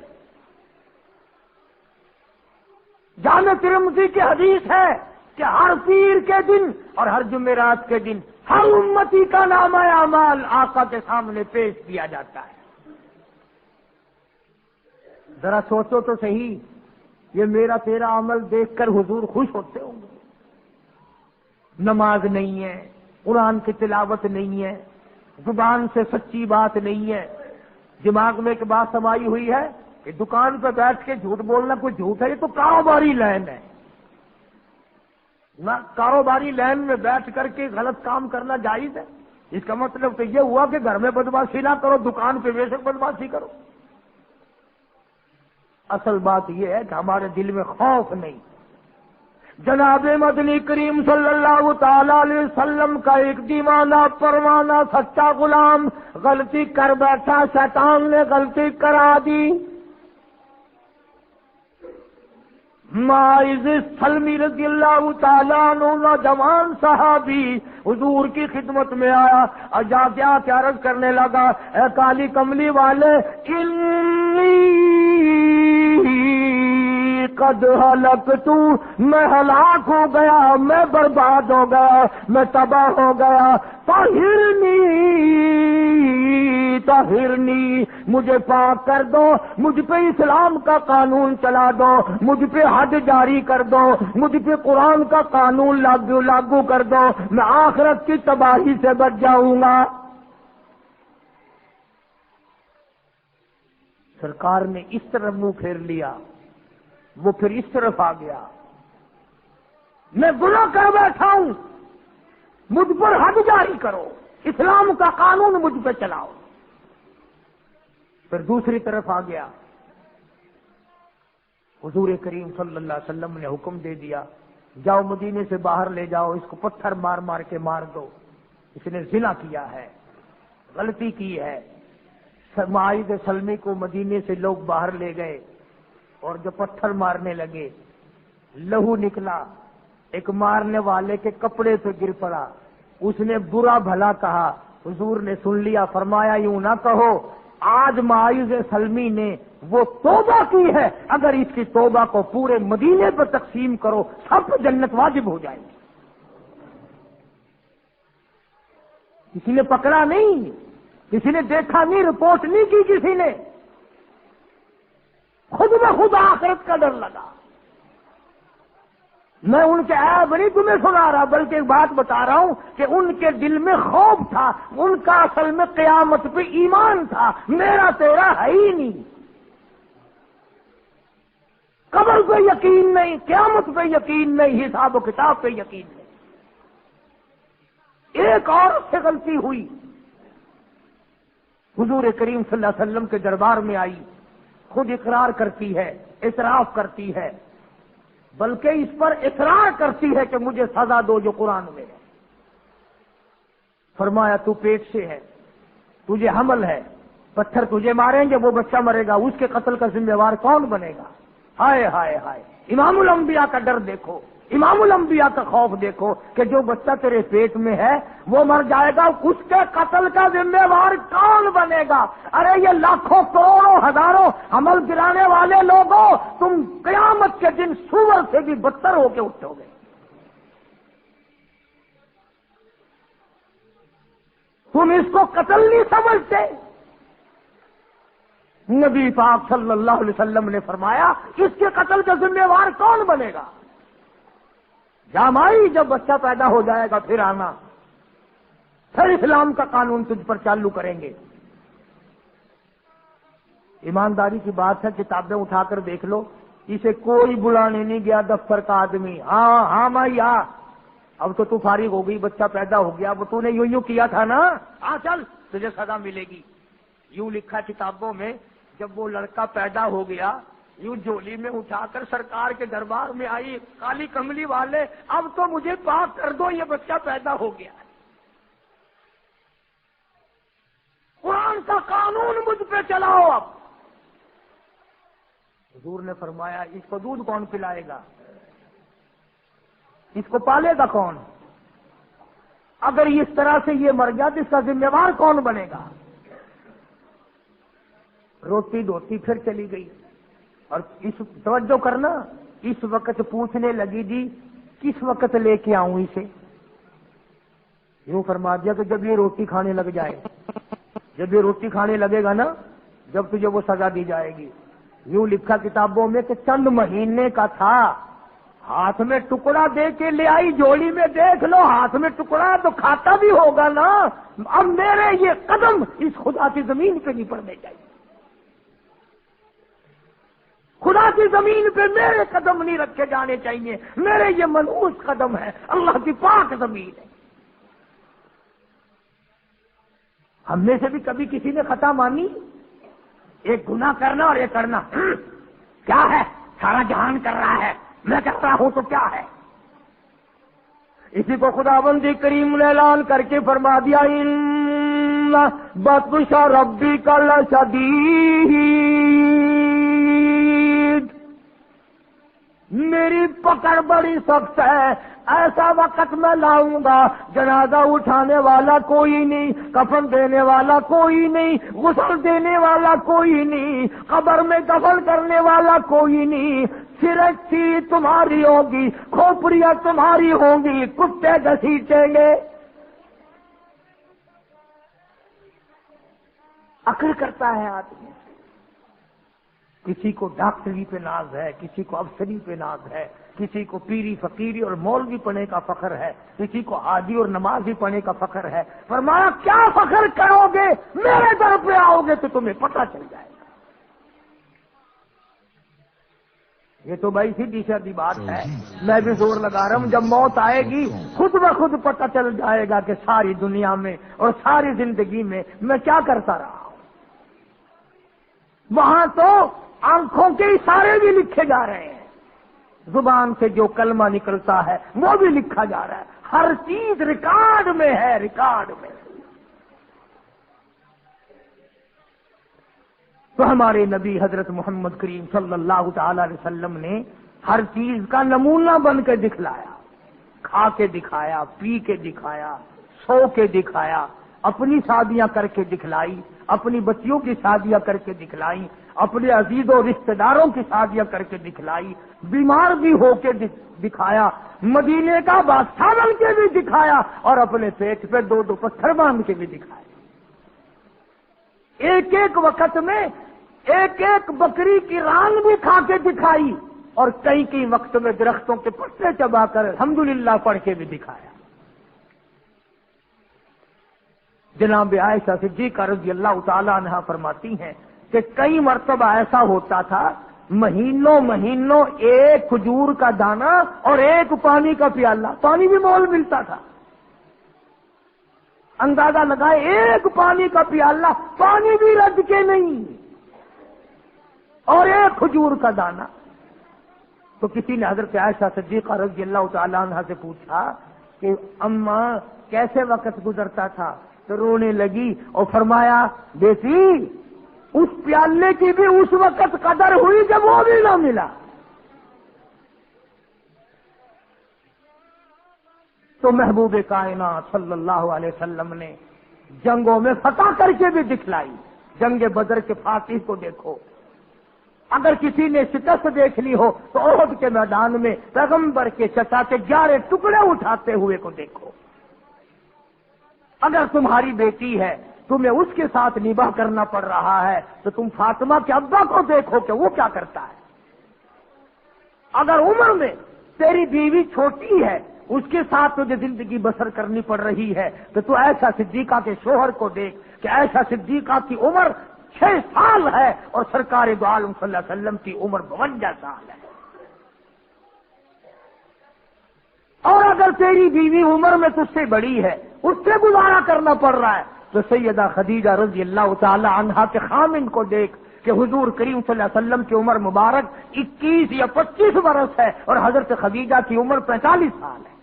جامع ترمذی کی حدیث ہے کہ ہر پیر کے دن اور ہر جمعرات کے دن ہر امتی کا نامہ اعمال آقا کے سامنے پیش کیا جاتا ہے. ذرا سوچو تو صحیح، یہ میرا تیرا عمل دیکھ کر حضور خوش ہوتے ہوں گے. نماز نہیں ہے، قرآن کی تلاوت نہیں ہے، زبان سے سچی بات نہیں ہے، دماغ میں ایک بات سمائی ہوئی ہے کہ دکان پہ بیٹھ کے جھوٹ بولنا کوئی جھوٹ ہے، یہ تو کاروباری لائن ہے. نہ کاروباری لائن میں بیٹھ کر کے غلط کام کرنا جائز ہے. اس کا مطلب تو یہ ہوا کہ گھر میں بدماشی نہ کرو، دکان پہ بے شک بدماشی کرو. اصل بات یہ ہے کہ ہمارے دل میں خوف نہیں. جناب مدنی کریم صلی اللہ تعالی علیہ وسلم کا ایک دیوانہ پروانہ سچا غلام غلطی کر بیٹھا، شیطان نے غلطی کرا دی. ماعز سلمی رضی اللہ تعالیٰ عنہ نوجوان صحابی حضور کی خدمت میں آیا اور جا کے عرض کرنے لگا، اے کالی کملی والے، قد ہلکت، میں ہلاک ہو گیا، میں برباد ہو گیا، میں تباہ ہو گیا. طہرنی، مجھے پاک کر دو، مجھ پہ اسلام کا قانون چلا دو، مجھ پہ حد جاری کر دو، مجھ پہ قرآن کا قانون لاگو کر دو، میں آخرت کی تباہی سے بچ جاؤں گا. سرکار نے اس طرف منہ پھیر لیا، وہ پھر اس طرف آ گیا. میں گناہ کر بیٹھا ہوں، مجھ پر حد جاری کرو، اسلام کا قانون مجھ پہ چلاؤ. پھر دوسری طرف آ گیا. حضور کریم صلی اللہ علیہ وسلم نے حکم دے دیا، جاؤ مدینے سے باہر لے جاؤ، اس کو پتھر مار مار کے مار دو، اس نے زنا کیا ہے، غلطی کی ہے. معاذ سلمی کو مدینے سے لوگ باہر لے گئے اور جو پتھر مارنے لگے، لہو نکلا، ایک مارنے والے کے کپڑے پہ گر پڑا. اس نے برا بھلا کہا، حضور نے سن لیا، فرمایا یوں نہ کہو، آج معاذ سلمی نے وہ توبہ کی ہے، اگر اس کی توبہ کو پورے مدینے پر تقسیم کرو سب جنت واجب ہو جائے گی. کسی نے پکڑا نہیں، کسی نے دیکھا نہیں، رپورٹ نہیں کی کسی نے، خود بخود آخرت کا ڈر لگا. میں ان کے عیب نہیں تمہیں سنا رہا، بلکہ ایک بات بتا رہا ہوں کہ ان کے دل میں خوف تھا، ان کا اصل میں قیامت پہ ایمان تھا، میرا تیرا ہے ہی نہیں. قبر پہ یقین نہیں، قیامت پہ یقین نہیں، حساب و کتاب پہ یقین نہیں. ایک اور سے غلطی ہوئی، حضور کریم صلی اللہ علیہ وسلم کے دربار میں آئی، خود اقرار کرتی ہے، اعتراف کرتی ہے، بلکہ اس پر اصرار کرتی ہے کہ مجھے سزا دو جو قرآن میں ہے. فرمایا تو پیٹ سے ہے، تجھے حمل ہے، پتھر تجھے ماریں گے، وہ بچہ مرے گا، اس کے قتل کا ذمہ وار کون بنے گا؟ ہائے ہائے ہائے، امام الانبیاء کا ڈر دیکھو، امام الانبیاء کا خوف دیکھو کہ جو بچہ تیرے پیٹ میں ہے وہ مر جائے گا، اس کے قتل کا ذمہ وار کون بنے گا؟ ارے یہ لاکھوں کروڑوں ہزاروں عمل گرانے والے لوگوں، تم قیامت کے دن سور سے بھی بدتر ہو کے اٹھو گے. تم اس کو قتل نہیں سمجھتے. نبی پاک صلی اللہ علیہ وسلم نے فرمایا اس کے قتل کا ذمہ وار کون بنے گا؟ جامائی جب بچہ پیدا ہو جائے گا پھر آنا، پھر اسلام کا قانون تجھ پر چالو کریں گے. ایمانداری کی بات ہے، کتابیں اٹھا کر دیکھ لو، اسے کوئی بلانے نہیں گیا دفتر کا آدمی. ہاں مائی آ، اب تو فارغ ہو گئی، بچہ پیدا ہو گیا، وہ تو نے یوں کیا تھا نا، چل تجھے سزا ملے گی. یوں لکھا کتابوں میں، جب وہ لڑکا پیدا ہو گیا یوں جھولی میں اٹھا کر سرکار کے دربار میں آئی، کالی کملی والے اب تو مجھے پاک کر دو، یہ بچہ پیدا ہو گیا. قرآن کا قانون مجھ پہ چلاؤ. اب حضور نے فرمایا اس کو دودھ کون پلائے گا؟ اس کو پالے گا کون؟ اگر اس طرح سے یہ مر گیا تو اس کا ذمہ وار کون بنے گا؟ روٹی دھوتی پھر چلی گئی، اور اس توجہ کرنا، اس وقت پوچھنے لگی جی کس وقت لے کے آؤں اسے؟ یوں فرما دیا کہ جب یہ روٹی کھانے لگ جائے، جب یہ روٹی کھانے لگے گا نا، جب تجھے وہ سزا دی جائے گی. یوں لکھا کتابوں میں کہ چند مہینے کا تھا، ہاتھ میں ٹکڑا دے کے لے آئی، جوڑی میں دیکھ لو ہاتھ میں ٹکڑا تو کھاتا بھی ہوگا نا. اب میرے یہ قدم اس خدا کی زمین پہ نہیں پڑنے چاہیے، خدا کی زمین پہ میرے قدم نہیں رکھے جانے چاہیے، میرے یہ منحوس قدم ہے، اللہ کی پاک زمین ہے. ہم میں سے بھی کبھی کسی نے خطا مانی؟ ایک گناہ کرنا اور یہ کرنا کیا ہے؟ سارا جہان کر رہا ہے، میں کر رہا ہوں تو کیا ہے؟ اسی کو خداوند کریم نے اعلان کر کے فرما دیا ان بطش ربک لشدید، میری پکڑ بڑی سخت ہے، ایسا وقت میں لاؤں گا جنازہ اٹھانے والا کوئی نہیں، کفن دینے والا کوئی نہیں، غسل دینے والا کوئی نہیں، قبر میں دفن کرنے والا کوئی نہیں، سرچی تمہاری ہوگی، کھوپڑیاں تمہاری ہوں گی، کتے گھسیٹیں گے۔ عقل کرتا ہے آدمی، کسی کو ڈاکٹری پہ ناز ہے، کسی کو افسری پہ ناز ہے، کسی کو پیری فقیری اور مولوی پنے کا فخر ہے، کسی کو حاجی اور نمازی پنے کا فخر ہے۔ فرمایا کیا فخر کرو گے؟ میرے در پہ آؤ گے تو تمہیں پتہ چل جائے گا۔ یہ تو بھائی سیدھی سادی بات ہے، میں بھی زور لگا رہا ہوں، جب موت آئے گی خود بخود پتہ چل جائے گا کہ ساری دنیا میں اور ساری زندگی میں میں کیا کرتا رہا ہوں۔ وہاں تو آنکھوں کے اشارے بھی لکھے جا رہے ہیں، زبان سے جو کلمہ نکلتا ہے وہ بھی لکھا جا رہا ہے، ہر چیز ریکارڈ میں ہے، ریکارڈ میں۔ تو ہمارے نبی حضرت محمد کریم صلی اللہ تعالی علیہ وسلم نے ہر چیز کا نمونہ بن کے دکھلایا، کھا کے دکھایا، پی کے دکھایا، سو کے دکھایا، اپنی شادیاں کر کے دکھلائی، اپنی بچیوں کی شادیاں کر کے دکھلائی، اپنے عزیزوں رشتہ داروں کی شادیاں کر کے دکھلائی، بیمار بھی ہو کے دکھایا، مدینے کا بادشاہ بن کے بھی دکھایا، اور اپنے پیٹ پہ 2 پتھر باندھ کے بھی دکھایا۔ ایک ایک وقت میں ایک ایک بکری کی ران بھی کھا کے دکھائی، اور کئی وقت میں درختوں کے پتے چبا کر الحمدللہ پڑھ کے بھی دکھایا۔ جناب عائشہ صدیقہ رضی اللہ تعالی عنہا فرماتی ہیں کہ کئی مرتبہ ایسا ہوتا تھا مہینوں ایک کھجور کا دانہ اور ایک پانی کا پیالہ، پانی بھی مول ملتا تھا، اندازہ لگائے ایک پانی کا پیالہ، پانی بھی رج کے نہیں، اور ایک کھجور کا دانہ۔ تو کسی نے حضرت عائشہ صدیقہ رضی اللہ تعالی عنہا سے پوچھا کہ اماں کیسے وقت گزرتا تھا؟ تو رونے لگی اور فرمایا بیٹی اس پیالے کی بھی اس وقت قدر ہوئی جب وہ بھی نہ ملا۔ تو محبوب کائنات صلی اللہ علیہ وسلم نے جنگوں میں فتح کر کے بھی دکھلائی۔ جنگ بدر کے فاتح کو دیکھو، اگر کسی نے شکست دیکھ لی ہو تو احد کے میدان میں پیغمبر کے چچا کے 11 ٹکڑے اٹھاتے ہوئے کو دیکھو۔ اگر تمہاری بیٹی ہے تمہیں اس کے ساتھ نباہ کرنا پڑ رہا ہے تو تم فاطمہ کے ابا کو دیکھو کہ وہ کیا کرتا ہے۔ اگر عمر میں تیری بیوی چھوٹی ہے اس کے ساتھ تجھے زندگی بسر کرنی پڑ رہی ہے تو عائشہ صدیقہ کے شوہر کو دیکھ کہ عائشہ صدیقہ کی عمر 6 سال ہے اور سرکار دو عالم صلی اللہ علیہ وسلم کی عمر 52 سال ہے۔ اور اگر تیری بیوی عمر میں تجھ سے بڑی ہے، اس سے گزارا کرنا پڑ رہا ہے، تو سیدہ خدیجہ رضی اللہ تعالی عنہا کے خامن کو دیکھ کہ حضور کریم صلی اللہ علیہ وسلم کی عمر مبارک 21 یا 25 برس ہے اور حضرت خدیجہ کی عمر 45 سال ہے۔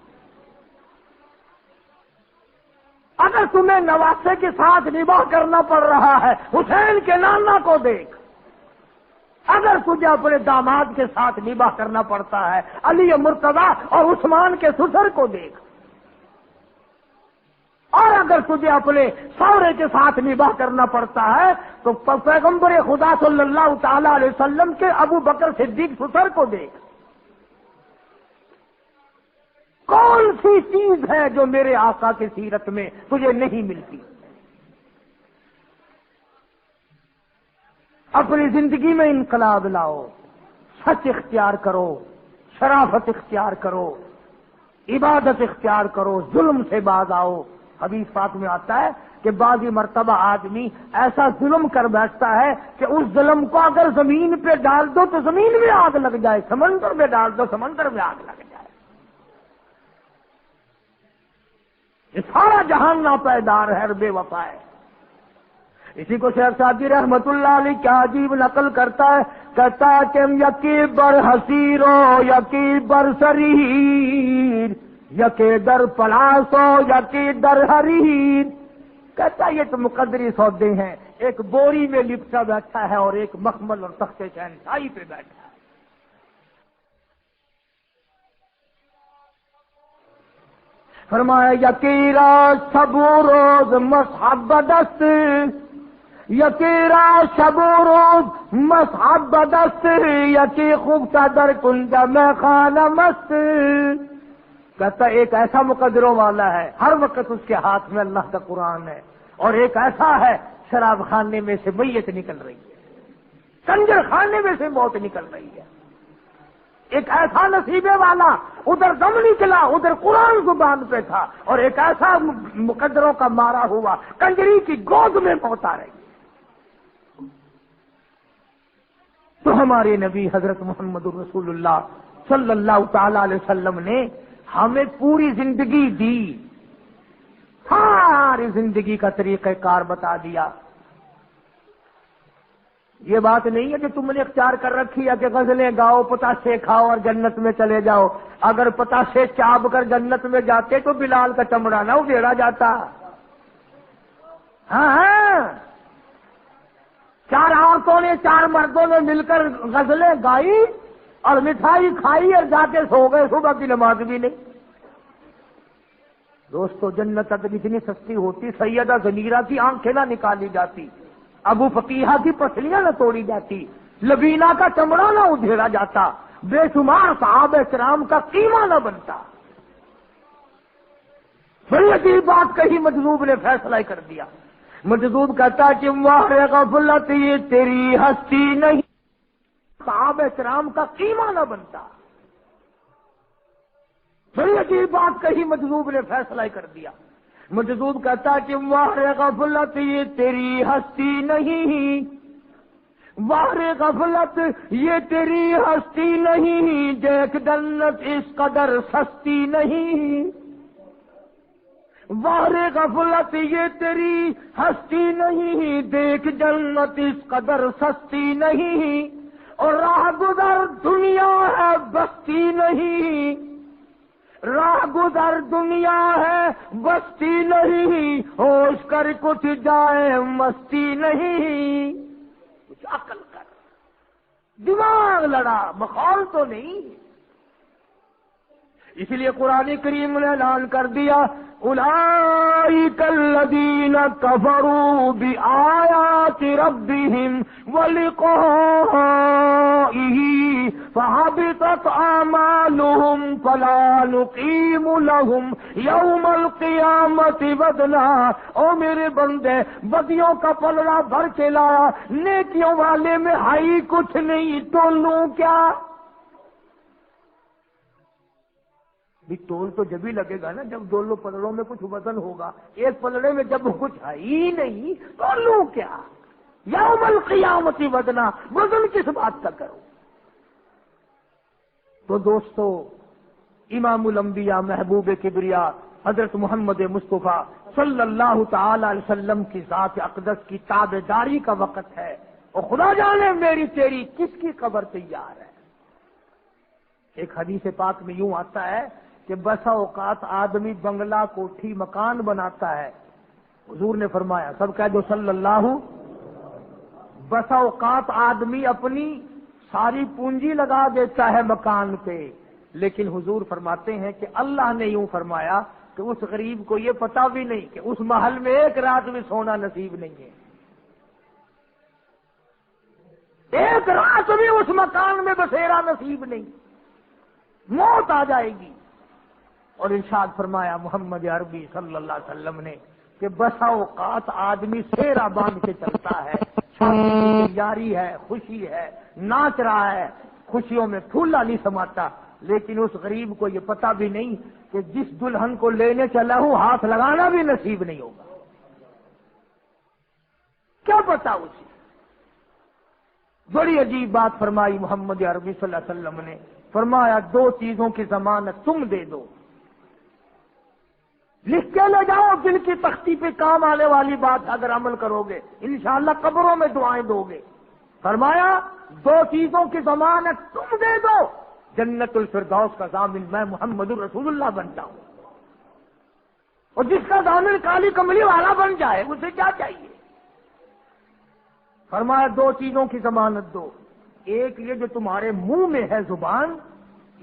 اگر تمہیں نواسے کے ساتھ نباہ کرنا پڑ رہا ہے حسین کے نانا کو دیکھ، اگر تجھے اپنے داماد کے ساتھ نباہ کرنا پڑتا ہے علی مرتضیٰ اور عثمان کے سسر کو دیکھ، اور اگر تجھے اپنے سورے کے ساتھ نباہ کرنا پڑتا ہے تو پیغمبر خدا صلی اللہ تعالی علیہ وسلم کے ابو بکر صدیق سسر کو دیکھ۔ کون سی چیز ہے جو میرے آقا کی سیرت میں تجھے نہیں ملتی؟ اپنی زندگی میں انقلاب لاؤ، سچ اختیار کرو، شرافت اختیار کرو، عبادت اختیار کرو، ظلم سے باز آؤ۔ حدیث پاک میں آتا ہے کہ بعضی مرتبہ آدمی ایسا ظلم کر بیٹھتا ہے کہ اس ظلم کو اگر زمین پہ ڈال دو تو زمین میں آگ لگ جائے، سمندر میں ڈال دو سمندر میں آگ لگ جائے۔ یہ سارا جہان ناپائیدار ہے اور بے وفا ہے۔ اسی کو شیخ سعدی رحمت اللہ علیہ کیا عجیب نقل کرتا ہے، کہتا ہے کہ یکی بر حسیرو یکی بر سریر، یکی در پلاسو یکی در حریر. کہتا ہے یہ تو مقدری سودے ہیں، ایک بوری میں لپٹا بیٹھا ہے اور ایک مخمل اور تخت شہنشاہی پہ بیٹھا ہے. فرمایا یکی را شب و روز مصحب دست، یکی را شب و روز مصحب دست، یکی خوب در کنج میں خانہ مست. کہتا ایک ایسا مقدروں والا ہے ہر وقت اس کے ہاتھ میں اللہ کا قرآن ہے، اور ایک ایسا ہے شراب خانے میں سے میت نکل رہی ہے، کنجر خانے میں سے موت نکل رہی ہے. ایک ایسا نصیبے والا ادھر دم نکلا ادھر قرآن زبان پہ تھا، اور ایک ایسا مقدروں کا مارا ہوا کنجری کی گود میں موت آ رہی. تو ہمارے نبی حضرت محمد رسول اللہ صلی اللہ تعالی علیہ وسلم نے ہمیں پوری زندگی دی، ساری زندگی کا طریقہ کار بتا دیا. یہ بات نہیں ہے کہ تم نے اختیار کر رکھی ہے کہ غزلیں گاؤ، پتاشے کھاؤ اور جنت میں چلے جاؤ. اگر پتاشے چاپ کر جنت میں جاتے تو بلال کا چمڑا نہ ادھیڑا جاتا. ہاں، 4 عورتوں نے 4 مردوں نے مل کر غزلیں گائی اور مٹھائی کھائی اور جا کے سو گئے، صبح کی نماز بھی نہیں. دوستو جنت اگر اتنی سستی ہوتی سیدہ زنیرہ کی آنکھیں نہ نکالی جاتی، ابو فقیہہ کی پسلیاں نہ توڑی جاتی، لبینہ کا چمڑا نہ ادھیڑا جاتا، بے شمار صحابہ کرام کا قیمہ نہ بنتا. بڑی عجیب بات کہی مجذوب نے، فیصلہ ہی کر دیا. مجذوب کہتا کہ واہ غفلت یہ تیری ہستی نہیں، صحابہ کرام کا قیمہ نہ بنتا. بڑی عجیب بات کہی مجذوب نے، فیصلہ ہی کر دیا. مجذوب کہتا کہ واہ غفلت یہ تیری ہستی نہیں، واہ غفلت یہ تیری ہستی نہیں، دیکھ جنت اس قدر سستی نہیں. واہ غفلت یہ تیری ہستی نہیں، دیکھ جنت اس قدر سستی نہیں. اور راہ گزر دنیا ہے بستی نہیں، راہ گزر دنیا ہے بستی نہیں، ہوش کر کچھ جائے مستی نہیں. کچھ عقل کر، دماغ لڑا، مخول تو نہیں. اس لیے قرآن کریم نے اعلان کر دیا اولئک الذین کفروا بآیات ربہم ولقائہ فحبطت اعمالہم فلا نقیم لہم یوم القیامت وزنا. او میرے بندے، بدیوں کا پلڑا بھر کے لایا، نیکیوں والے میں ہائی کچھ نہیں، تولوں کیا؟ بھی تول تو جب ہی لگے گا نا جب دونوں پلڑوں میں کچھ وزن ہوگا. ایک پلڑے میں جب کچھ ہے ہی نہیں تو لوں کیا؟ یوم القیامت وزنا، وزن کس بات کا کرو؟ تو دوستو، امام الانبیاء محبوب کبریا حضرت محمد مصطفیٰ صلی اللہ تعالی علیہ وسلم کی ذات اقدس کی تابعداری کا وقت ہے، اور خدا جانے میری تیری کس کی قبر تیار ہے. ایک حدیث پاک میں یوں آتا ہے کہ بسا اوقات آدمی بنگلہ کوٹھی مکان بناتا ہے. حضور نے فرمایا، سب کہہ دو صلی اللہ. بسا اوقات آدمی اپنی ساری پونجی لگا دیتا ہے مکان پہ، لیکن حضور فرماتے ہیں کہ اللہ نے یوں فرمایا کہ اس غریب کو یہ پتہ بھی نہیں کہ اس محل میں ایک رات بھی سونا نصیب نہیں ہے، ایک رات بھی اس مکان میں بسیرا نصیب نہیں، موت آ جائے گی. اور ارشاد فرمایا محمد عربی صلی اللہ علیہ وسلم نے کہ بسا اوقات آدمی سیرا باندھ کے چلتا ہے، شادی کی تیاری ہے، خوشی ہے، ناچ رہا ہے، خوشیوں میں پھولا نہیں سماتا، لیکن اس غریب کو یہ پتہ بھی نہیں کہ جس دلہن کو لینے چلا ہوں ہاتھ لگانا بھی نصیب نہیں ہوگا. کیا پتا اسے؟ بڑی عجیب بات فرمائی محمد عربی صلی اللہ علیہ وسلم نے. فرمایا 2 چیزوں کی ضمانت تم دے دو، لکھ کے لے جاؤ دل کی تختی پہ کام آنے والی بات اگر عمل کرو گے انشاءاللہ قبروں میں دعائیں دو گے. فرمایا 2 چیزوں کی ضمانت تم دے دو، جنت الفردوس کا ضامن میں محمد الرسول اللہ بن جاؤں. اور جس کا ضامن کالی کملی والا بن جائے اسے کیا چاہیے؟ فرمایا 2 چیزوں کی ضمانت دو. ایک یہ جو تمہارے منہ میں ہے زبان،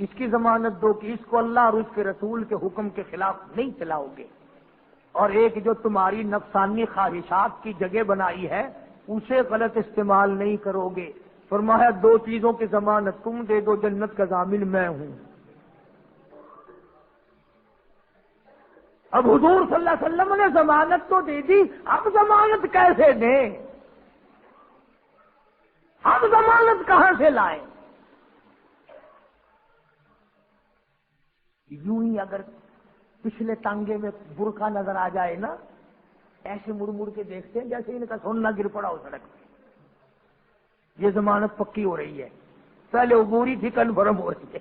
اس کی ضمانت دو کہ اس کو اللہ اور اس کے رسول کے حکم کے خلاف نہیں چلاؤ گے. اور ایک جو تمہاری نفسانی خواہشات کی جگہ بنائی ہے اسے غلط استعمال نہیں کرو گے. فرمایا 2 چیزوں کی ضمانت تم دے دو، جنت کا ضامن میں ہوں. اب حضور صلی اللہ علیہ وسلم نے ضمانت تو دے دی، اب ضمانت کیسے دیں؟ اب ضمانت کہاں سے لائیں؟ یوں ہی اگر پچھلے ٹانگے میں برقع نظر آ جائے نا، ایسے مڑ مڑ کے دیکھتے ہیں جیسے ان کا سونا گر پڑا ہو سڑک پہ. یہ ضمانت پکی ہو رہی ہے، پہلے عبوری تھی کنفرم ہو رہی ہے.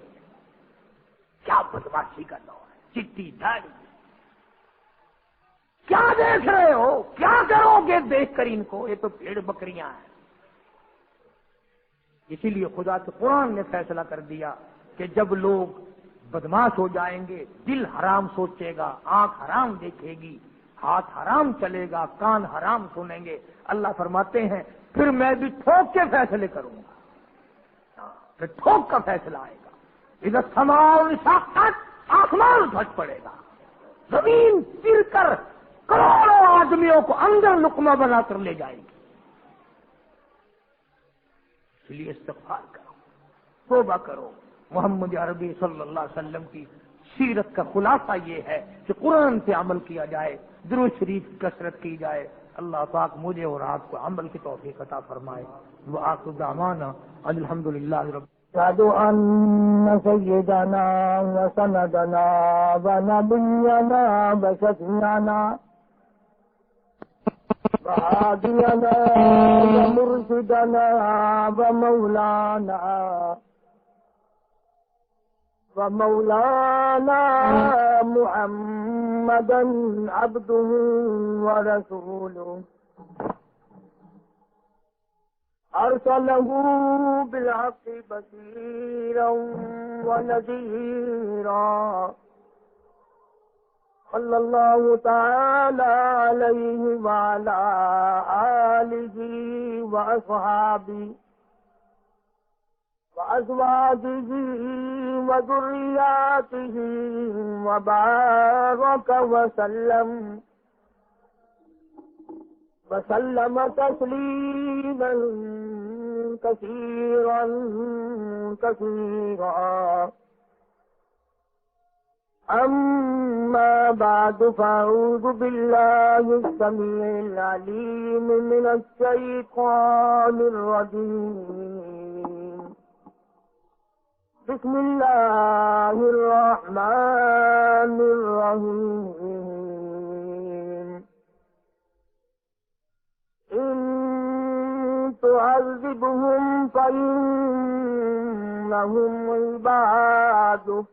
کیا بدماشی کرنا ہو رہا ہے، چٹی داڑھی کیا دیکھ رہے ہو؟ کیا کرو گے دیکھ کر ان کو؟ یہ تو بھیڑ بکریاں ہیں. اسی لیے خدا کے قرآن نے فیصلہ کر دیا کہ جب لوگ بدماش ہو جائیں گے، دل حرام سوچے گا، آنکھ حرام دیکھے گی، ہاتھ حرام چلے گا، کان حرام سنیں گے، اللہ فرماتے ہیں پھر میں بھی ٹھوک کے فیصلے کروں گا. پھر ٹھوک کا فیصلہ آئے گا. اذا السماء انشقت، آسمان پھٹ پڑے گا، زمین چر کر کروڑوں آدمیوں کو اندر لقمہ بنا کر لے جائے گی. اس لیے استغفار کرو، توبہ کرو. محمد عربی صلی اللہ علیہ وسلم کی سیرت کا خلاصہ یہ ہے کہ قرآن پہ عمل کیا جائے، درود شریف کی کثرت کی جائے. اللہ پاک مجھے اور آپ کو عمل کی توفیق عطا فرمائے. وآخر دعوانا الحمدللہ رب. أشهد أن سيدنا وسندنا ونبينا وشفيعنا وهادينا ومرشدنا ومولانا محمدا عبده ورسوله أرسله بالحق بشيرا ونذيرا صلى الله تعالى عليه وعلى آله وأصحابه وأزواجه وذرياته وبارك وسلم تسليما كثيرا كثيرا. أما بعد فأعوذ بالله السميع العليم من الشيطان الرجيم. بسم الله الرحمن الرحيم. إن تعذبهم فإنهم عبادك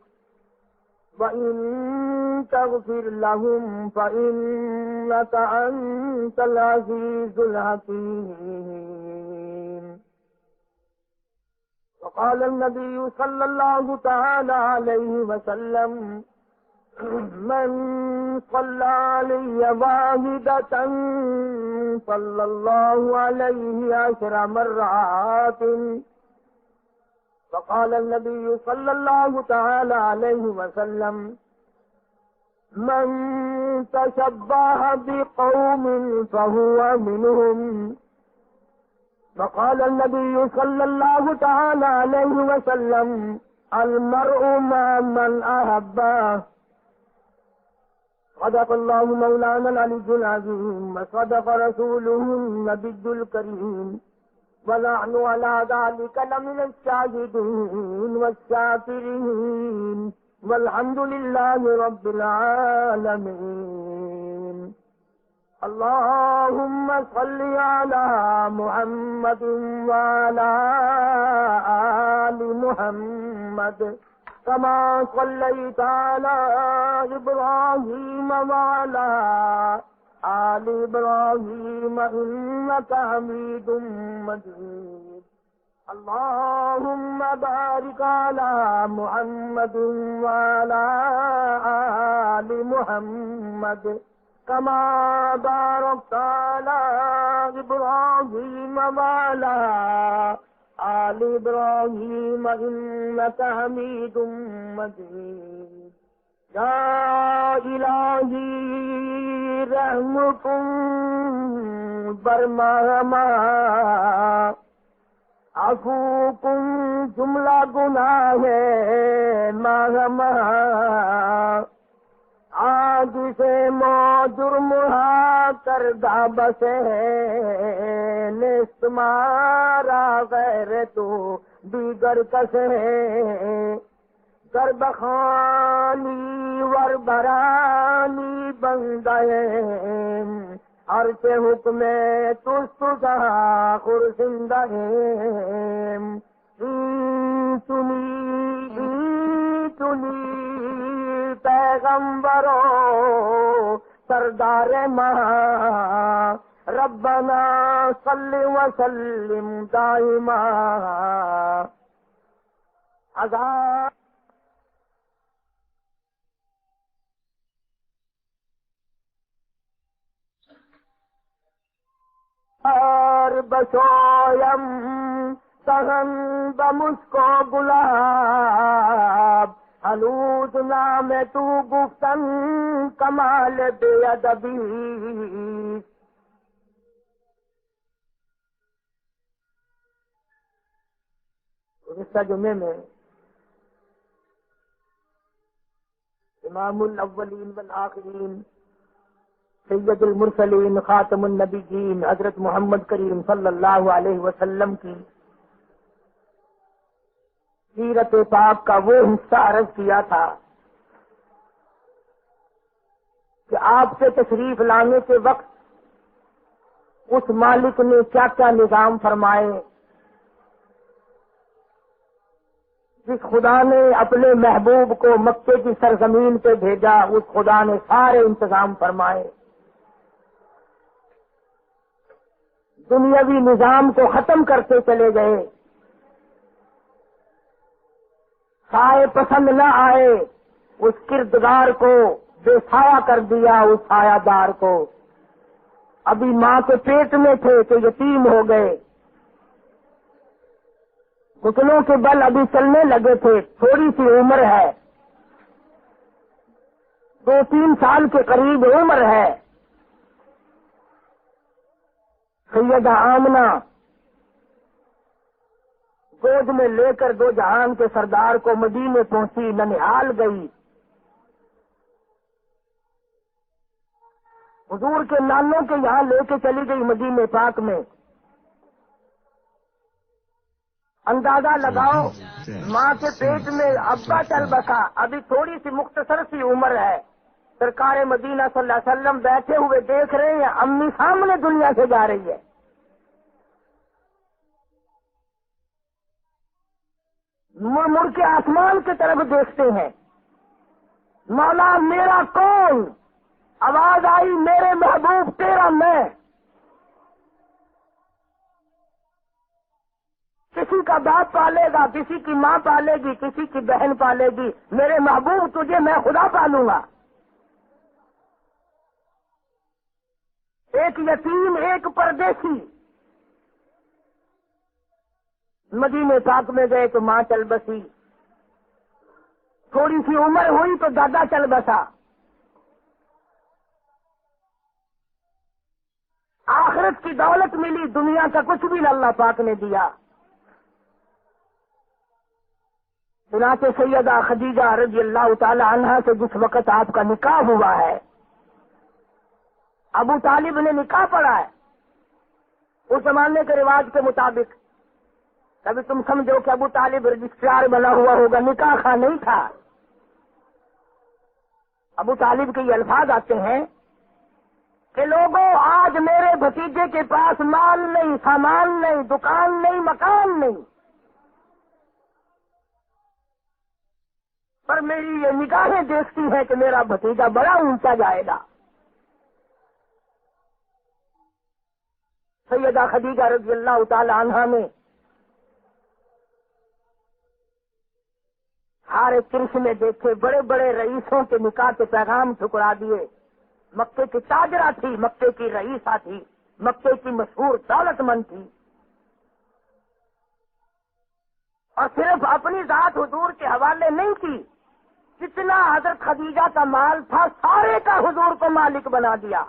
وإن تغفر لهم فإنك أنت العزيز الحكيم. وقال النبي صلى الله تعالى عليه وسلم من صلى علي واحدة صلى الله عليه 10 مرات. وقال النبي صلى الله تعالى عليه وسلم من تشبه بقوم فهو منهم. وقال النبي صلى الله تعالى عليه وسلم المرء مع من أحبه. صدق الله مولانا العلي العظيم وصدق رسوله النبي الكريم ونحن على ذلك لمن الشاهدين والشاكرين والحمد لله رب العالمين. اللهم صل على محمد وعلى آل محمد كما صليت على إبراهيم وعلى آل إبراهيم إنك حميد مجيد. اللهم بارك على محمد وعلى آل محمد كما باركت على إبراهيم وعلى آل إبراهيم إنك حميد مجيد. يا إلهي رحمكم برمہما عفوکم جملہ گناہ ماہما آج سے مو جرمہا کردہ بسے نستمارا غیر تو دیگر کسے گربخانی وربرانی بندے عرش حکم تستجا خرسندہ چنی پیغمبرو سردار ماں ربنا صلی وسلم دائما عذاب اور بسویم سہن بمسکو گلاب حلوز نام تو گفتن کمال بے ادبی. گزشتہ جمعے میں امام الاولین والآخرین سید المرسلین خاتم النبیین حضرت محمد کریم صلی اللہ علیہ وسلم کی سیرت پاک کا وہ حصہ عرض کیا تھا کہ آپ سے تشریف لانے کے وقت اس مالک نے کیا کیا نظام فرمائے. جس خدا نے اپنے محبوب کو مکے کی سرزمین پہ بھیجا اس خدا نے سارے انتظام فرمائے. دنیاوی نظام کو ختم کرتے چلے گئے. سائے پسند نہ آئے اس کردگار کو بے سایہ کر دیا اس سایہ دار کو. ابھی ماں کے پیٹ میں تھے تو یتیم ہو گئے. گھٹنوں کے بل ابھی چلنے لگے تھے. تھوڑی سی عمر ہے 2-3 سال کے قریب عمر ہے. سیدہ آمنہ گود میں لے کر 2 جہان کے سردار کو مدینے پہنچی. ننہال گئی. حضور کے نانوں کے یہاں لے کے چلی گئی مدینے پاک میں. اندازہ لگاؤ ماں کے پیٹ میں ابا چل بسا. ابھی تھوڑی سی مختصر سی عمر ہے. سرکار مدینہ صلی اللہ علیہ وسلم بیٹھے ہوئے دیکھ رہے ہیں امی سامنے دنیا سے جا رہی ہے. مڑ مڑ کے آسمان کی طرف دیکھتے ہیں. مولا میرا کون؟ آواز آئی میرے محبوب تیرا میں. کسی کا باپ پالے گا, کسی کی ماں پالے گی, کسی کی بہن پالے گی. میرے محبوب تجھے میں خدا پالوں گا. ایک یتیم ایک پردیسی مدینے پاک میں گئے تو ماں چل بسی. تھوڑی سی عمر ہوئی تو دادا چل بسا. آخرت کی دولت ملی, دنیا کا کچھ بھی اللہ پاک نے دیا. چنانچہ سیدہ خدیجہ رضی اللہ تعالی عنہا سے جس وقت آپ کا نکاح ہوا ہے, ابو طالب نے نکاح پڑھا ہے. اس زمانے کے رواج کے مطابق کبھی تم سمجھو کہ ابو طالب رجسٹرار بنا ہوا ہوگا, نکاح خواہ نہیں تھا. ابو طالب کے یہ الفاظ آتے ہیں کہ لوگوں آج میرے بھتیجے کے پاس مال نہیں, سامان نہیں, دکان نہیں, مکان نہیں. پر میری یہ نگاہیں دیکھتی ہیں کہ میرا بھتیجا بڑا اونچا جائے گا۔ سیدہ خدیجہ رضی اللہ تعالی عنہا نے سارے کرشمے دیکھے، بڑے بڑے رئیسوں کے نکاح کے پیغام ٹھکرا دیے۔ مکے کی تاجرہ تھی، مکے کی رئیسہ تھی، مکے کی مشہور دولت مند تھی، اور صرف اپنی ذات حضور کے حوالے نہیں کی، جتنا حضرت خدیجہ کا مال تھا سارے کا حضور کو مالک بنا دیا۔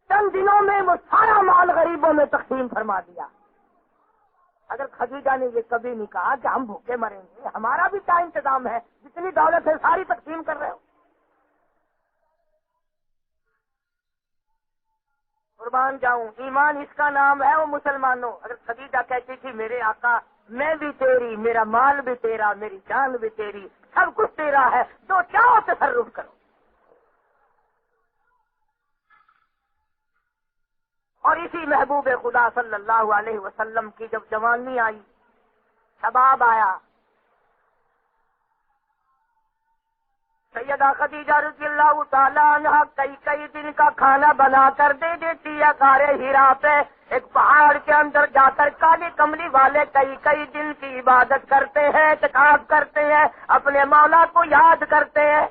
چند دنوں میں وہ سارا مال غریبوں میں تقسیم فرما دیا۔ اگر خدیجہ نے یہ کبھی نہیں کہا کہ ہم بھوکے مریں گے، ہمارا بھی کیا انتظام ہے، جتنی دولت ہے ساری تقسیم کر رہے ہو۔ قربان جاؤں، ایمان اس کا نام ہے وہ مسلمانوں۔ اگر خدیجہ کہتی تھی میرے آقا میں بھی تیری، میرا مال بھی تیرا، میری جان بھی تیری، سب کچھ تیرا ہے، جو چاہو تصرف کرو۔ اور اسی محبوب خدا صلی اللہ علیہ وسلم کی جب جوانی آئی، شباب آیا، سیدہ خدیجہ رضی اللہ تعالیٰ عنہ کئی دن کا کھانا بنا کر دے دیتی ہے غار ہرا پہ۔ ایک پہاڑ کے اندر جا کر کالی کملی والے کئی دن کی عبادت کرتے ہیں، اعتکاف کرتے ہیں، اپنے مولا کو یاد کرتے ہیں۔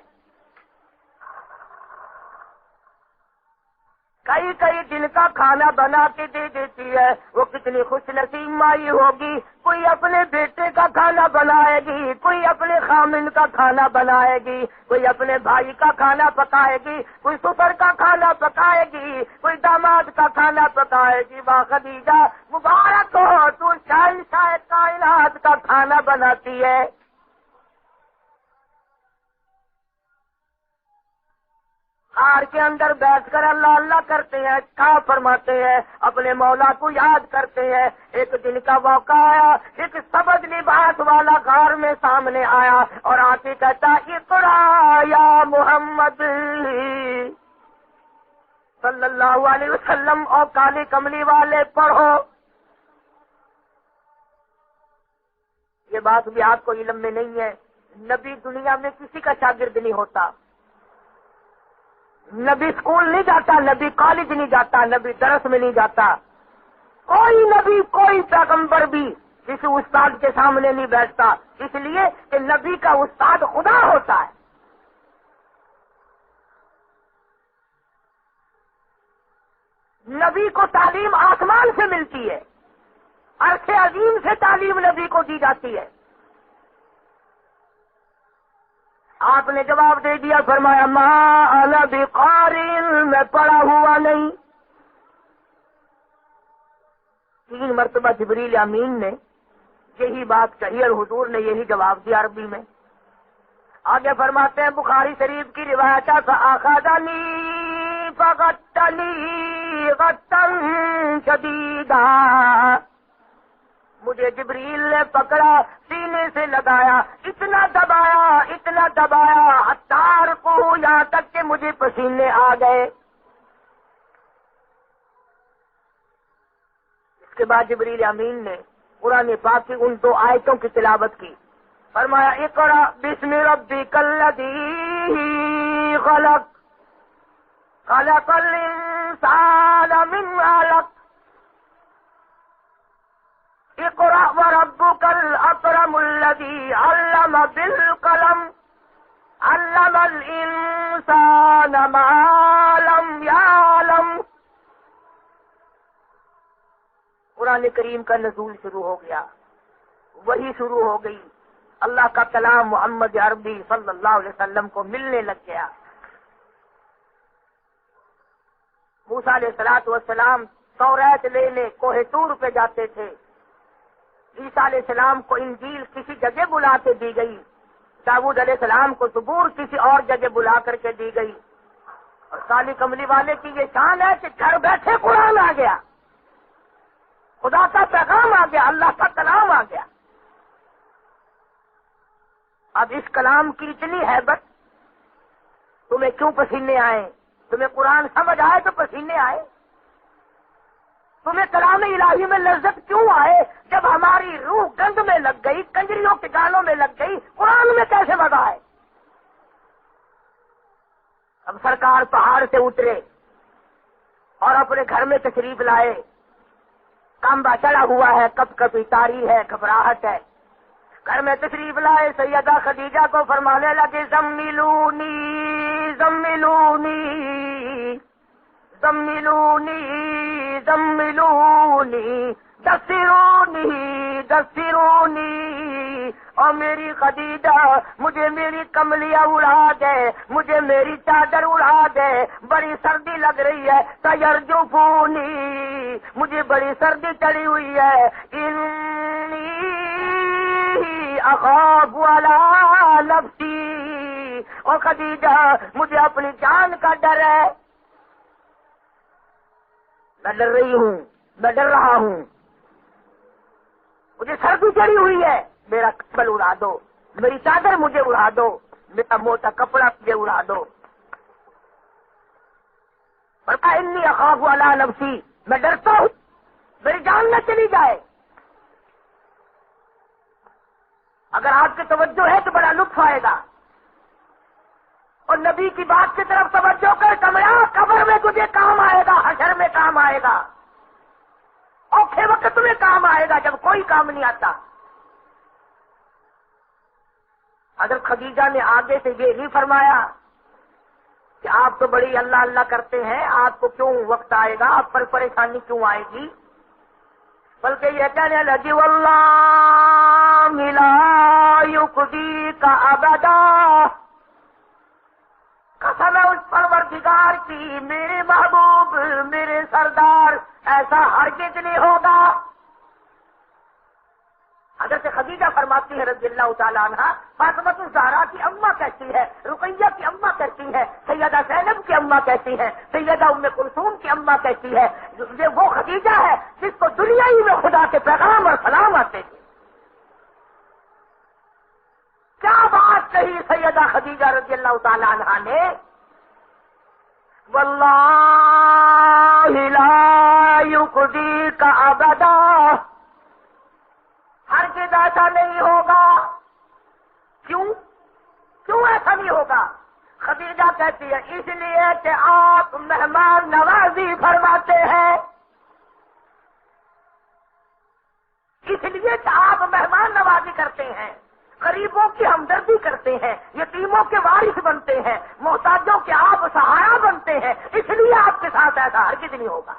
کئی دن کا کھانا بنا کے دے دیتی ہے۔ وہ کتنی خوش نصیب مائی ہوگی، کوئی اپنے بیٹے کا کھانا بنائے گی، کوئی اپنے خامن کا کھانا بنائے گی، کوئی اپنے بھائی کا کھانا پکائے گی، کوئی سسر کا کھانا پکائے گی، کوئی داماد کا کھانا پکائے گی۔ واہ خدیجہ مبارک ہو، تو شہنشاہ کائنات کا کھانا بناتی ہے۔ غار کے اندر بیٹھ کر اللہ اللہ کرتے ہیں، کیا فرماتے ہیں، اپنے مولا کو یاد کرتے ہیں۔ ایک دن کا موقع آیا، ایک سبز لباس والا غار میں سامنے آیا اور آ کے کہتا اقرا یا محمد صلی اللہ علیہ وسلم، اور کالی کملی والے پڑھو۔ یہ بات بھی آپ کو علم میں نہیں ہے، نبی دنیا میں کسی کا شاگرد نہیں ہوتا، نبی اسکول نہیں جاتا، نبی کالج نہیں جاتا، نبی درس میں نہیں جاتا، کوئی نبی کوئی پیغمبر بھی کسی استاد کے سامنے نہیں بیٹھتا، اس لیے کہ نبی کا استاد خدا ہوتا ہے۔ نبی کو تعلیم آسمان سے ملتی ہے، عرش عظیم سے تعلیم نبی کو دی جاتی ہے۔ آپ نے جواب دے دیا، فرمایا ما انا بقاری، میں پڑھا ہوا نہیں۔ 3 مرتبہ جبریل امین نے یہی بات کہی اور حضور نے یہی جواب دیا عربی میں۔ آگے فرماتے ہیں بخاری شریف کی روایت ہے فاخذنی فغتنی غتا شدیدا، مجھے جبریل نے پکڑا، سینے سے لگایا، اتنا دبایا حتار کو، یہاں تک کہ مجھے پسینے آ گئے۔ اس کے بعد جبریل امین نے قرآن پاک کی ان 2 آیتوں کی تلاوت کی، فرمایا اقرأ بسم ربک الذی خلق خلق الانسان من علق اقرأ وربک الاکرم الذی علم بالقلم علم الانسان ما لم یعلم۔ قرآن کریم کا نزول شروع ہو گیا، وہی شروع ہو گئی، اللہ کا کلام محمد عربی صلی اللہ علیہ وسلم کو ملنے لگ گیا۔ موسیٰ علیہ السلام توریت لینے کوہ طور پہ جاتے تھے، عیسیٰ علیہ السلام کو انجیل کسی جگہ بلا کے دی گئی، داؤد علیہ السلام کو زبور کسی اور جگہ بلا کر کے دی گئی، اور کالی کملی والے کی یہ شان ہے کہ گھر بیٹھے قرآن آ گیا، خدا کا پیغام آ گیا، اللہ کا کلام آ گیا۔ اب اس کلام کی اتنی ہیبت، تمہیں کیوں پسینے آئے؟ تمہیں قرآن سمجھ آئے تو پسینے آئے؟ تمہیں کلام الہی میں لذت کیوں آئے جب ہماری روح گند میں لگ گئی، کنجریوں کے گالوں میں لگ گئی، قرآن میں کیسے مزہ آئے؟ اب سرکار پہاڑ سے اترے اور اپنے گھر میں تشریف لائے، کانبا چڑھا ہوا ہے، کپ کپی تاری ہے، گھبراہٹ ہے، گھر میں تشریف لائے، سیدہ خدیجہ کو فرمانے لگے زملونی زملونی زملونی زملونی دسرونی دسرونی، اور میری خدیجہ مجھے میری کملیاں اڑا دے، مجھے میری چادر اڑا دے، بڑی سردی لگ رہی ہے، سیرجفونی، مجھے بڑی سردی چڑھی ہوئی ہے، انی اخاف علی نفسی، اور خدیجہ مجھے اپنی جان کا ڈر ہے، میں ڈر رہی ہوں، میں ڈر رہا ہوں، مجھے سردی چڑھی ہوئی ہے، میرا کمبل اڑا دو، میری چادر مجھے اڑا دو، میرا موٹا کپڑا مجھے اڑا دو۔ فرمایا انی اخاف علی نفسی، میں ڈرتا ہوں میری جان نہ چلی جائے۔ اگر آپ کی توجہ ہے تو بڑا لطف آئے گا، اور نبی کی بات کی طرف توجہ کر، کمرہ قبر میں تجھے کام آئے گا، حشر میں کام آئے گا، اوکھے وقت تمہیں کام آئے گا جب کوئی کام نہیں آتا۔ حضرت خدیجہ نے آگے سے یہ نہیں فرمایا کہ آپ تو بڑی اللہ اللہ کرتے ہیں، آپ کو کیوں وقت آئے گا، آپ پر پریشانی کیوں آئے گی، بلکہ یہ کہنے لگی واللہ لا یخزیک ابدا، قسم ہے اس پروردگار کی، میرے محبوب، میرے سردار، ایسا ہرگز نہیں ہوگا۔ حضرت خدیجہ فرماتی ہے رضی اللہ تعالیٰ عنہ، فاطمہ الزہرا کی اماں کہتی ہے، رقیہ کی اماں کہتی ہے، سیدہ زینب کی اماں کہتی ہے، سیدہ ام کلثوم کی اماں کہتی ہے، یہ وہ خدیجہ ہے جس کو دنیا ہی میں خدا کے پیغام اور سلام آتے تھے۔ کیا بات کہی سیدہ خدیجہ رضی اللہ تعالیٰ عنہ نے، واللہ لا یخزیک ابدا، ہرگز ایسا نہیں ہوگا۔ کیوں ایسا نہیں ہوگا؟ خدیجہ کہتی ہے اس لیے کہ آپ مہمان نوازی فرماتے ہیں، اس لیے کہ آپ مہمان نوازی کرتے ہیں، غریبوں کی ہمدردی کرتے ہیں، یتیموں کے وارث بنتے ہیں، محتاجوں کے آپ سہارا بنتے ہیں، اس لیے آپ کے ساتھ ایسا ہرگز نہیں ہوگا۔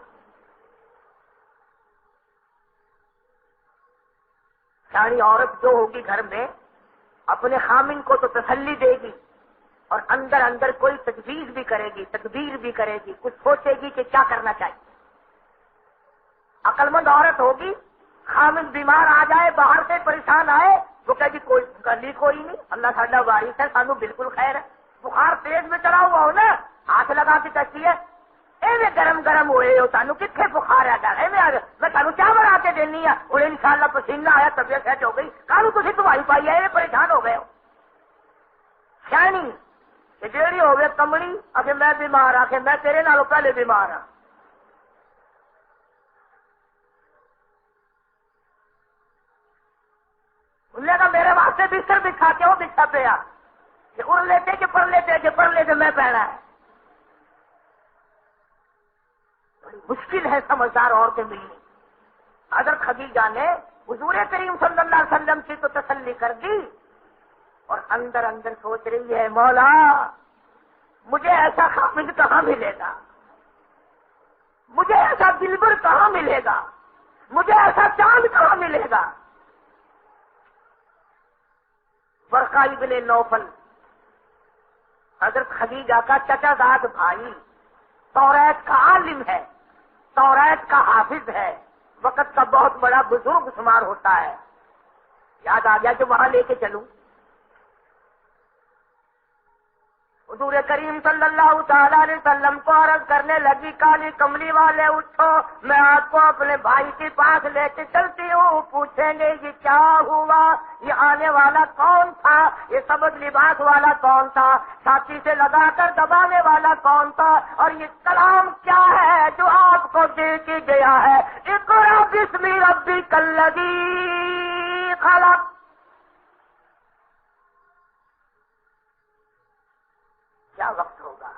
یعنی عورت جو ہوگی گھر میں اپنے خامن کو تو تسلی دے گی، اور اندر اندر کوئی تجویز بھی کرے گی، تدبیر بھی کرے گی، کچھ سوچے گی کہ کیا کرنا چاہیے۔ عقل مند عورت ہوگی، خامن بیمار آ جائے، باہر سے پریشان آئے، وہ کہے گی کوئی گلی کوئی نہیں، اللہ ساڈا وارث ہے، سانو بالکل خیر ہے۔ بخار تیز میں چڑھا ہوا ہو نا، ہاتھ لگا کے کہتی ہے ایویں گرم گرم ہوئے ہو، سانو کتنے بخار ہے گا، میں سانو چاہ بنا کے دینی ہے، اور انشاءاللہ پسینہ آیا، طبیعت سیٹ ہو گئی، کالو تھی دوائی پائی ہے، پریشان ہو گئے ہو۔ سیانی کہ جیڑی ہو گئے کمڑی، اگے میں بیمار آ کے میں تیرے نالوں پہلے بیمار ہاں۔ انہوں نے کہا میرے واسطے بستر بچھا کے وہ بچھا پیا کہ اڑ لیتے کہ پڑھ لیتے کہ پڑھ لیتے میں پہنا ہے۔ بڑی مشکل ہے سمجھدار عورتیں ملنی۔ حضرت خدیجہ نے حضور کریم صلی اللہ علیہ وسلم کی تو تسلی کر دی، اور اندر اندر سوچ رہی ہے مولا مجھے ایسا خامد کہاں ملے گا، مجھے ایسا دلبر کہاں ملے گا، مجھے ایسا چاند کہاں ملے گا۔ ورقہ ابن نوفل حضرت خدیجہ کا چچا زاد بھائی، توریت کا عالم ہے، توریت کا حافظ ہے، وقت کا بہت بڑا بزرگ شمار ہوتا ہے۔ یاد آ گیا کہ وہاں لے کے چلوں۔ حضور کریم صلی اللہ تعالی علیہ وسلم کو عرض کرنے لگی کالی کملی والے اٹھو، میں آپ کو اپنے بھائی کے پاس لے کے چلتی ہوں، پوچھیں گے یہ کیا ہوا، یہ آنے والا کون تھا، یہ سبز لباس والا کون تھا، چھاتی سے لگا کر دبانے والا کون تھا، اور یہ کلام کیا ہے جو آپ کو دے کے گیا ہے۔ اقرأ باسم ربک الذی خلق. کیا وقت ہوگا.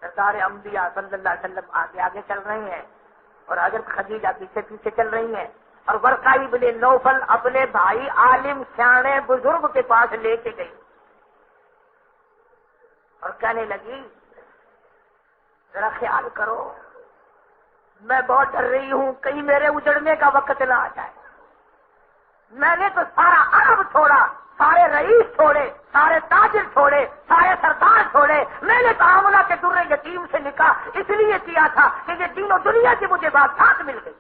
سردار انبیاء صلی اللہ علیہ وسلم آگے آگے چل رہے ہیں اور حضرت خدیجہ پیچھے پیچھے چل رہی ہیں، اور ورقہ ابن نوفل اپنے بھائی عالم سیانے بزرگ کے پاس لے کے گئی اور کہنے لگی ذرا خیال کرو، میں بہت ڈر رہی ہوں کہیں میرے اجڑنے کا وقت نہ آ جائے. میں نے تو سارا عرب چھوڑا، سارے رئیس چھوڑے، سارے تاجر چھوڑے، سارے سردار چھوڑے. میں نے تعاملہ کے در یتیم سے نکاح اس لیے کیا تھا کہ یہ دین و دنیا کی مجھے بادشاہت مل گئی.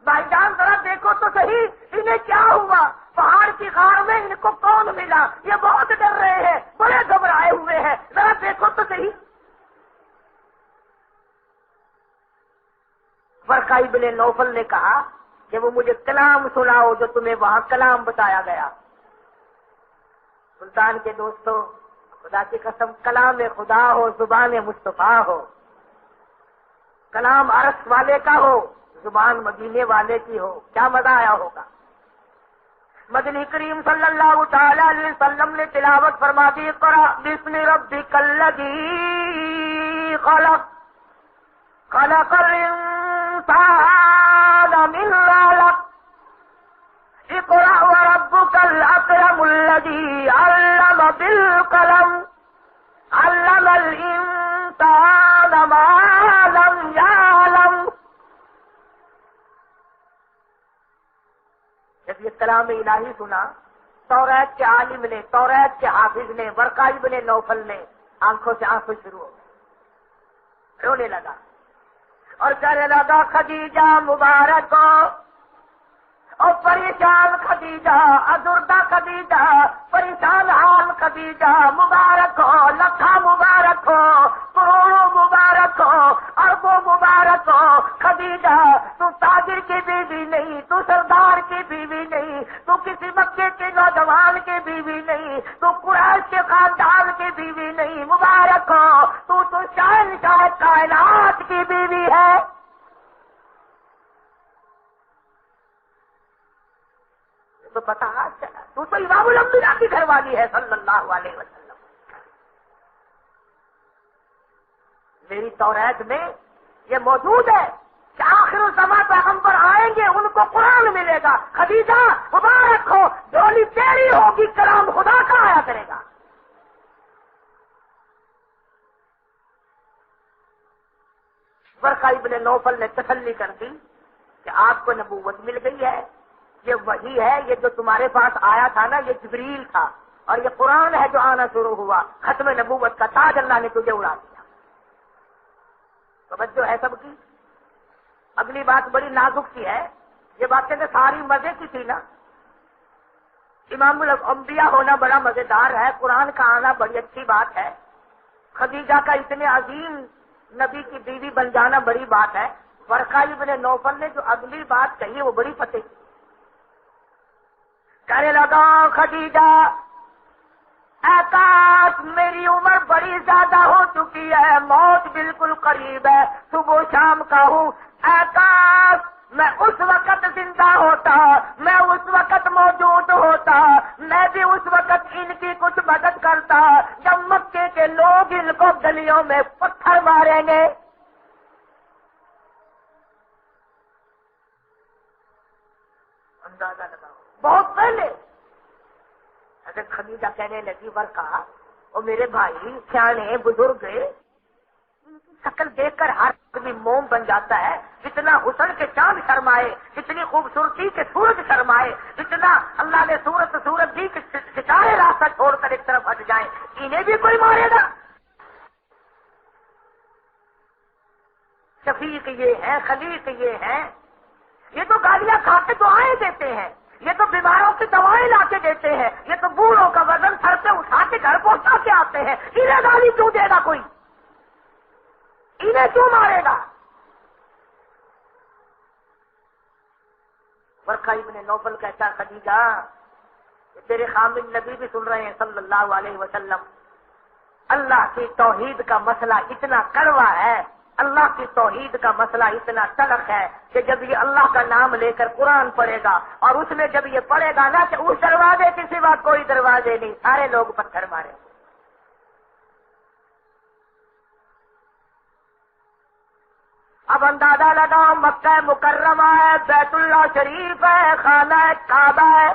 بھائی جان ذرا دیکھو تو صحیح انہیں کیا ہوا. پہاڑ کی غار میں ان کو کون ملا؟ یہ بہت ڈر رہے ہیں، بڑے گھبرائے ہوئے ہیں، ذرا دیکھو تو صحیح. ورقہ ابن نوفل نے کہا کہ وہ مجھے کلام سناؤ جو تمہیں وہاں کلام بتایا گیا. سلطان کے دوستوں، خدا کی قسم کلام خدا ہو، زبان مصطفیٰ ہو، کلام عرش والے کا ہو، زبان مدینے والے کی ہو، کیا مزہ آیا ہوگا. مدنی کریم صلی اللہ تعالی علیہ وسلم نے تلاوت فرما دی اقرأ باسم ربک الذی خلق خلق الانسان من علق اقرأ وربک الاکرم الذی علم بالقلم علم الانسان ما لم یعلم. جب یہ کلام الہی سنا، توریت کے عالم نے، توریت کے حافظ نے، ورقہ ابن نوفل نے آنکھوں سے آنسو شروع ہو گئے، رونے لگا اور کہنے لگا خدیجہ مبارک ہو، اور پریشان خدیجہ، ازردہ خدیجہ، پریشان حال خدیجہ، مبارک ہو، لکھا مبارک ہو، کروڑوں مبارک ہو، اربوں مبارک ہو. خدیجہ تو تاجر کی بیوی نہیں، تو سردار کی بیوی نہیں، تو کسی مکے کے نوجوان کی بیوی نہیں، تو قریش کے خاندان کی بیوی نہیں، مبارک ہو، تو شہنشاہ کائنات کی بیوی ہے. تو پتا چلا تو امام الانبیاء کی گھر والی ہے صلی اللہ علیہ وسلم. میری توریت میں یہ موجود ہے کہ آخر الزمان پیغمبر آئیں گے، ان کو قرآن ملے گا. خدیجہ مبارک ہو، ڈولی تیری ہوگی، کلام خدا کا آیا کرے گا. ورقہ ابن نوفل نے تسلی کر دی کہ آپ کو نبوت مل گئی ہے، یہ وہی ہے، یہ جو تمہارے پاس آیا تھا نا یہ جبریل تھا، اور یہ قرآن ہے جو آنا شروع ہوا، ختم نبوت کا تاج اللہ نے تجھے اڑا دیا. توجہ ہے سب کی. اگلی بات بڑی نازک سی ہے، یہ باتیں تو ساری مزے کی تھی نا. امام الانبیاء ہونا بڑا مزیدار ہے، قرآن کا آنا بڑی اچھی بات ہے، خدیجہ کا اتنے عظیم نبی کی بیوی بن جانا بڑی بات ہے. ورقہ ابن نوفل نے جو اگلی بات کہی وہ بڑی فتح کی. کہنے لگا خدیجہ اے کاش میری عمر بڑی زیادہ ہو چکی ہے، موت بالکل قریب ہے، صبح شام کا ہوں. اے کاش میں اس وقت زندہ ہوتا، میں اس وقت موجود ہوتا، میں بھی اس وقت ان کی کچھ مدد کرتا جب مکے کے لوگ ان کو گلیوں میں پتھر ماریں گے. اندازہ لگاؤ بہت پہلے حضرت خدیجہ کہنے لگی ورقہ اور میرے بھائی سیانے بزرگ ان کی شکل دیکھ کر ہر آدمی موم بن جاتا ہے. جتنا حسن کے چاند شرمائے، جتنی خوبصورتی کے سورج شرمائے، جتنا اللہ نے سورت دی کہ ستارے راستہ چھوڑ کر ایک طرف ہٹ جائیں، انہیں بھی کوئی مارے گا. شفیق یہ ہے، خلیق یہ ہے، یہ تو گالیاں کھا کے دعائیں دیتے ہیں، یہ تو بیماروں کی دوائیں لا کے دیتے ہیں، یہ تو بوڑھوں کا وزن سر پہ اٹھا کے گھر پہنچا کے آتے ہیں. انہیں گالی کیوں دے گا کوئی؟ انہیں کیوں مارے گا؟ ورقہ ابن نوفل کہتا خدیجہ تیرے خامد نبی بھی سن رہے ہیں صلی اللہ علیہ وسلم، اللہ کی توحید کا مسئلہ اتنا کڑوا ہے اللہ کی توحید کا مسئلہ اتنا تلخ ہے کہ جب یہ اللہ کا نام لے کر قرآن پڑھے گا اور اس میں جب یہ پڑھے گا نا کہ اس دروازے کے سوا کوئی دروازے نہیں، سارے لوگ پتھر مارے. اب اندازہ لگاؤ، مکہ مکرمہ ہے، بیت اللہ شریف ہے، خانہ کعبہ ہے،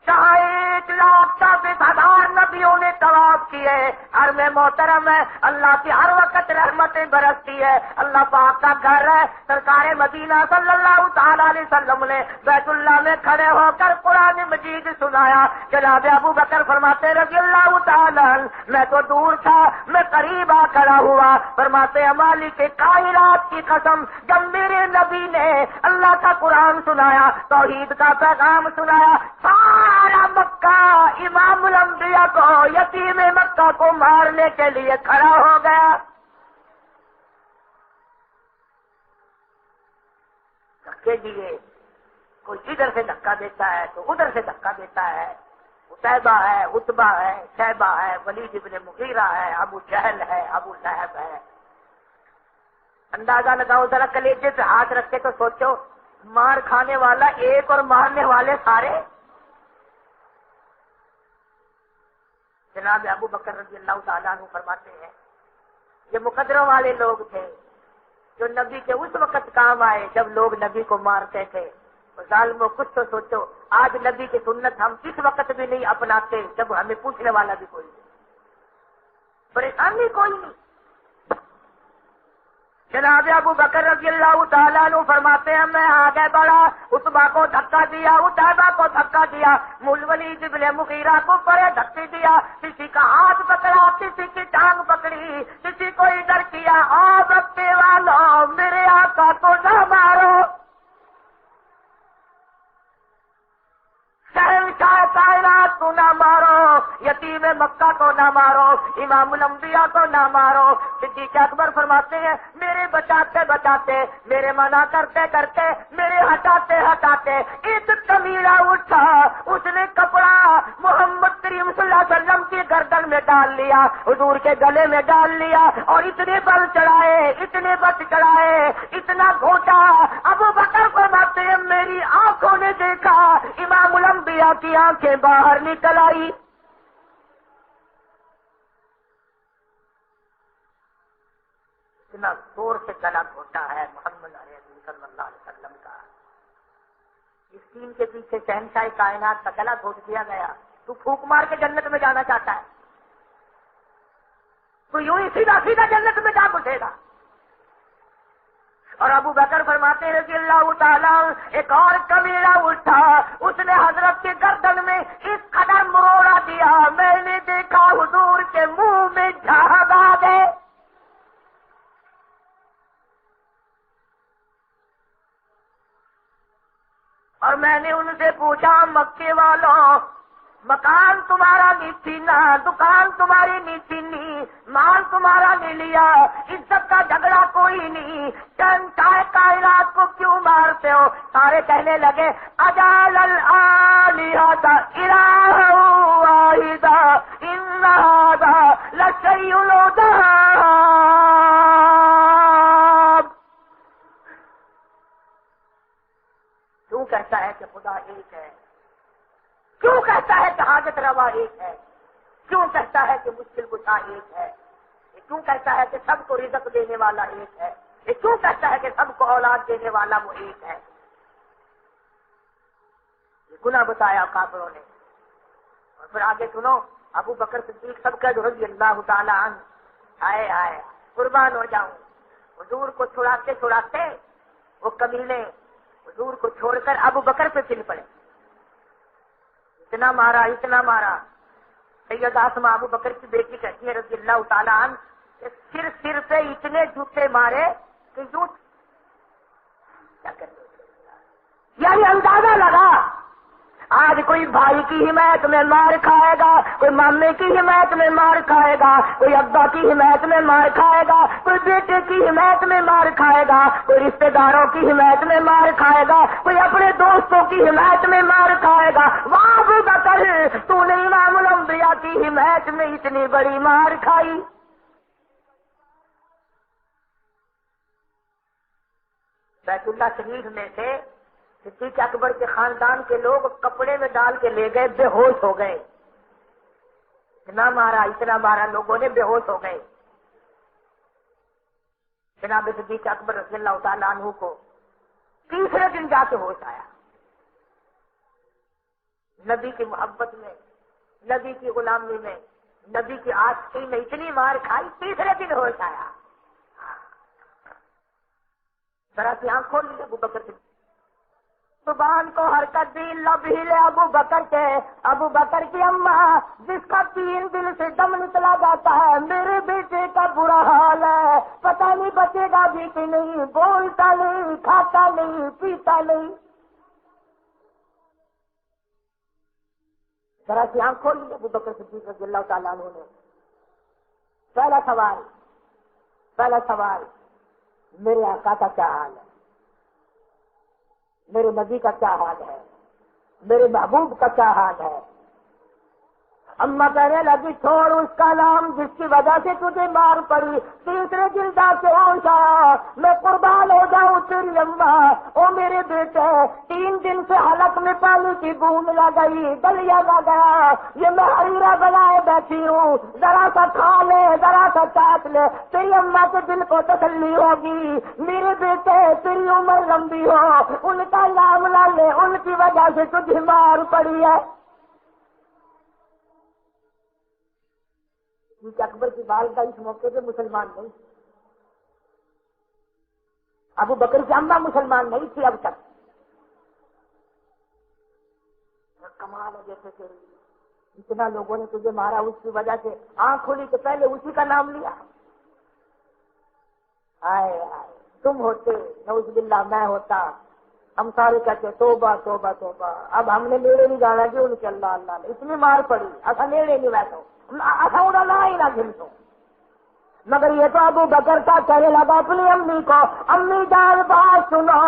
جہاں 1,40,000 نبیوں نے طواف کیے. حرم محترم ہے، اللہ کی ہر وقت رحمتیں برستی ہے، اللہ پاک کا گھر ہے. سرکار مدینہ صلی اللہ تعالی علیہ وسلم نے بیت اللہ میں کھڑے ہو کر قرآن مجید سنایا. جناب ابو بکر فرماتے رضی اللہ تعالی، میں تو دور تھا، میں قریب آ کھڑا ہوا. فرماتے مالک کائنات کی قسم، جب میرے نبی نے اللہ کا قرآن سنایا، توحید کا پیغام سنایا، سارا مکہ امام الانبیاء کو، یتیم مکہ کو مارنے کے لیے کھڑا ہو گیا. دھکے دیے، کوئی ادھر سے دھکا دیتا ہے تو ادھر سے دھکا دیتا ہے. عتیبہ ہے، عتبہ ہے، شیبہ ہے، ولید ابن مغیرہ ہے، ابو جہل ہے، ابو لہب ہے. اندازہ لگاؤ ذرا، کلیجے پہ ہاتھ رکھ کے تو سوچو، مار کھانے والا ایک اور مارنے والے سارے. جناب ابو بکر رضی اللہ تعالیٰ عنہ فرماتے ہیں یہ مقدروں والے لوگ تھے جو نبی کے اس وقت کام آئے جب لوگ نبی کو مارتے تھے. ظالموں، کچھ تو سوچو، آج نبی کی سنت ہم کس وقت بھی نہیں اپناتے جب ہمیں پوچھنے والا بھی کوئی نہیں، پریشانی کوئی نہیں. جناب ابو بکر رضی اللہ تعالیٰ عنہ فرماتے ہیں میں آگے بڑھا، عتبہ کو دھکا دیا، عتیبہ کو دھکا دیا، ولید ابن مغیرہ کو پرے دھکے دیا، کسی کا ہاتھ پکڑا، کسی کی ٹانگ پکڑی، کسی کو ادھر کیا. آ بکے والوں، میرے آقا کو نہ مارو، شہنشاہ کائنات کو نہ مارو، یتیم مکہ کو نہ مارو، امام الانبیاء کو نہ مارو. صدیق اکبر فرماتے ہیں میرے بچاتے بچاتے، میرے منع کرتے کرتے، میرے ہٹاتے ہٹاتے ایک کمیلا اٹھا، اس نے کپڑا محمد کریم صلی اللہ علیہ وسلم کی گردن میں ڈال لیا، حضور کے گلے میں ڈال لیا، اور اتنے بل چڑھائے، اتنے بت چڑھائے، اتنا گھونٹا. ابو بکر فرماتے ہیں میری آنکھوں نے دیکھا امام الانبیاء کی آنکھیں باہر نکل آئی. اتنا زور سے گلا گھونٹا ہے محمد علیہ صلی اللہ علیہ وسلم کا. اس دین کے پیچھے شہنشاہ کائنات کا گلا گھونٹ دیا گیا. تو پھونک مار کے جنت میں جانا چاہتا ہے، تو یوں ہی سیدھا سیدھا جنت میں جا گھسے گا. اور ابو بکر فرماتے رضی اللہ تعالیٰ ایک اور کبیرہ اٹھا، اس نے حضرت کے گردن میں اس قدر مروڑا دیا، میں نے دیکھا حضور کے منہ میں جھاگ آ گئے. اور میں نے ان سے پوچھا مکے والوں، مکان تمہارا نہیں چھینا، دکان تمہاری نہیں چھینی، مال تمہارا نہیں لیا، عزت کا جھگڑا کوئی نہیں، شہنشاہ کائنات کو کیوں مارتے ہو؟ سارے کہنے لگے اجعل الآلہۃ الہا واحدا ان ھذا لشیء عجاب. کیوں کہتا ہے کہ خدا ایک ہے؟ کیوں کہتا ہے کہ حاجت روا ایک ہے؟ کیوں کہتا ہے کہ مشکل کشا ایک ہے؟ کیوں کہتا ہے کہ سب کو رزق دینے والا ایک ہے؟ کیوں کہتا ہے کہ سب کو اولاد دینے والا وہ ایک ہے؟ یہ گناہ بتایا کافروں نے. اور پھر آگے سنو، ابو بکر صدیق سب کا رضی اللہ تعالیٰ عنہ، آئے آئے قربان ہو جاؤں. حضور کو چھڑاتے چھڑاتے وہ کمینے حضور کو چھوڑ کر ابو بکر پہ چل پڑے. اتنا مارا اتنا مارا. سید آسمہ ابو بکر کی بیٹی کہتی ہے رضی اللہ تعالیٰ عنہ کہ سر پہ اتنے جوتے مارے کہ یوں کیا کرتے، یعنی اندازہ لگا آج کوئی بھائی کی حمایت میں مار کھائے گا، کوئی مامے کی حمایت میں مار کھائے گا، کوئی ابا کی حمایت میں مار کھائے گا، کوئی بیٹے کی حمایت میں مار کھائے گا، کوئی رشتہ داروں کی حمایت میں مار کھائے گا، کوئی اپنے دوستوں کی حمایت میں مار کھائے گا. واہ ابو بکر، تو نے امام الانبیاء کی حمایت میں اتنی بڑی مار کھائی. بیت اللہ شریف میں سے صدیق اکبر کے خاندان کے لوگ کپڑے میں ڈال کے لے گئے، بے ہوش ہو گئے، اتنا مارا لوگوں نے، بے ہوش ہو گئے۔ جناب صدیق اکبر رضی اللہ تعالیٰ عنہ کو تیسرے دن جا کے ہوش آیا۔ نبی کی محبت میں، نبی کی غلامی میں، نبی کی عاشقی میں اتنی مار کھائی، تیسرے دن ہوش آیا۔ ذرا سی آنکھ کھول لی ابو بکر سے، زبان کو حرکت دی، لب ہلے ابو بکر کے، ابو بکر کی اماں جس کا 3 دن سے دم نکلا جاتا ہے، میرے بیٹے کا برا حال ہے، پتہ نہیں بچے گا بھی کہ نہیں، بولتا نہیں، کھاتا نہیں، پیتا نہیں۔ ذرا سی آنکھ کھول لی ابو بکر صدیق رضی اللہ تعالیٰ عنہ نے۔ پہلا سوال میرے آقا کا کیا حال ہے، میرے نبی کا کیا حال ہے، میرے محبوب کا کیا حال ہے؟ اماں کہنے لگی چھوڑ اس کا نام جس کی وجہ سے تجھے مار پڑی، تیسرے دن جا کے ہوش آیا، میں قربان ہو جاؤں تیری اماں، او میرے بیٹے 3 دن سے حلق میں پانی کی بوند لگ گئی، دلیا لگ گیا، یہ میں حریرہ بنائے بیٹھی ہوں، ذرا سا کھا لے، ذرا سا چاٹ لے، تیری اماں کے دل کو تسلی ہوگی، میرے بیٹے تیری عمر لمبی ہو، ان کا نام نہ لے، ان کی وجہ سے تجھے مار پڑی ہے۔ اکبر کی والدہ اس موقع پہ مسلمان نہیں، ابو بکر کی اماں مسلمان نہیں تھی اب تک۔ کمال ہے، جیسے کہ اتنا لوگوں نے تجھے مارا، اس کی وجہ سے آنکھ کھولی تو پہلے اسی کا نام لیا۔ آئے تم ہوتے نعوذ باللہ، میں ہوتا، ہم سارے کہتے توبہ توبہ توبہ، اب ہم نے نیڑے نہیں جانا جی ان کے، اللہ اللہ نے اتنی مار پڑی، ایسا نیڑے نہیں بیٹھو، ایسا اڑا ہی نہ گھنٹو۔ مگر یہ تو ابو بکر کا کہنے لگا اپنی امی کو، امی جان بات سنو،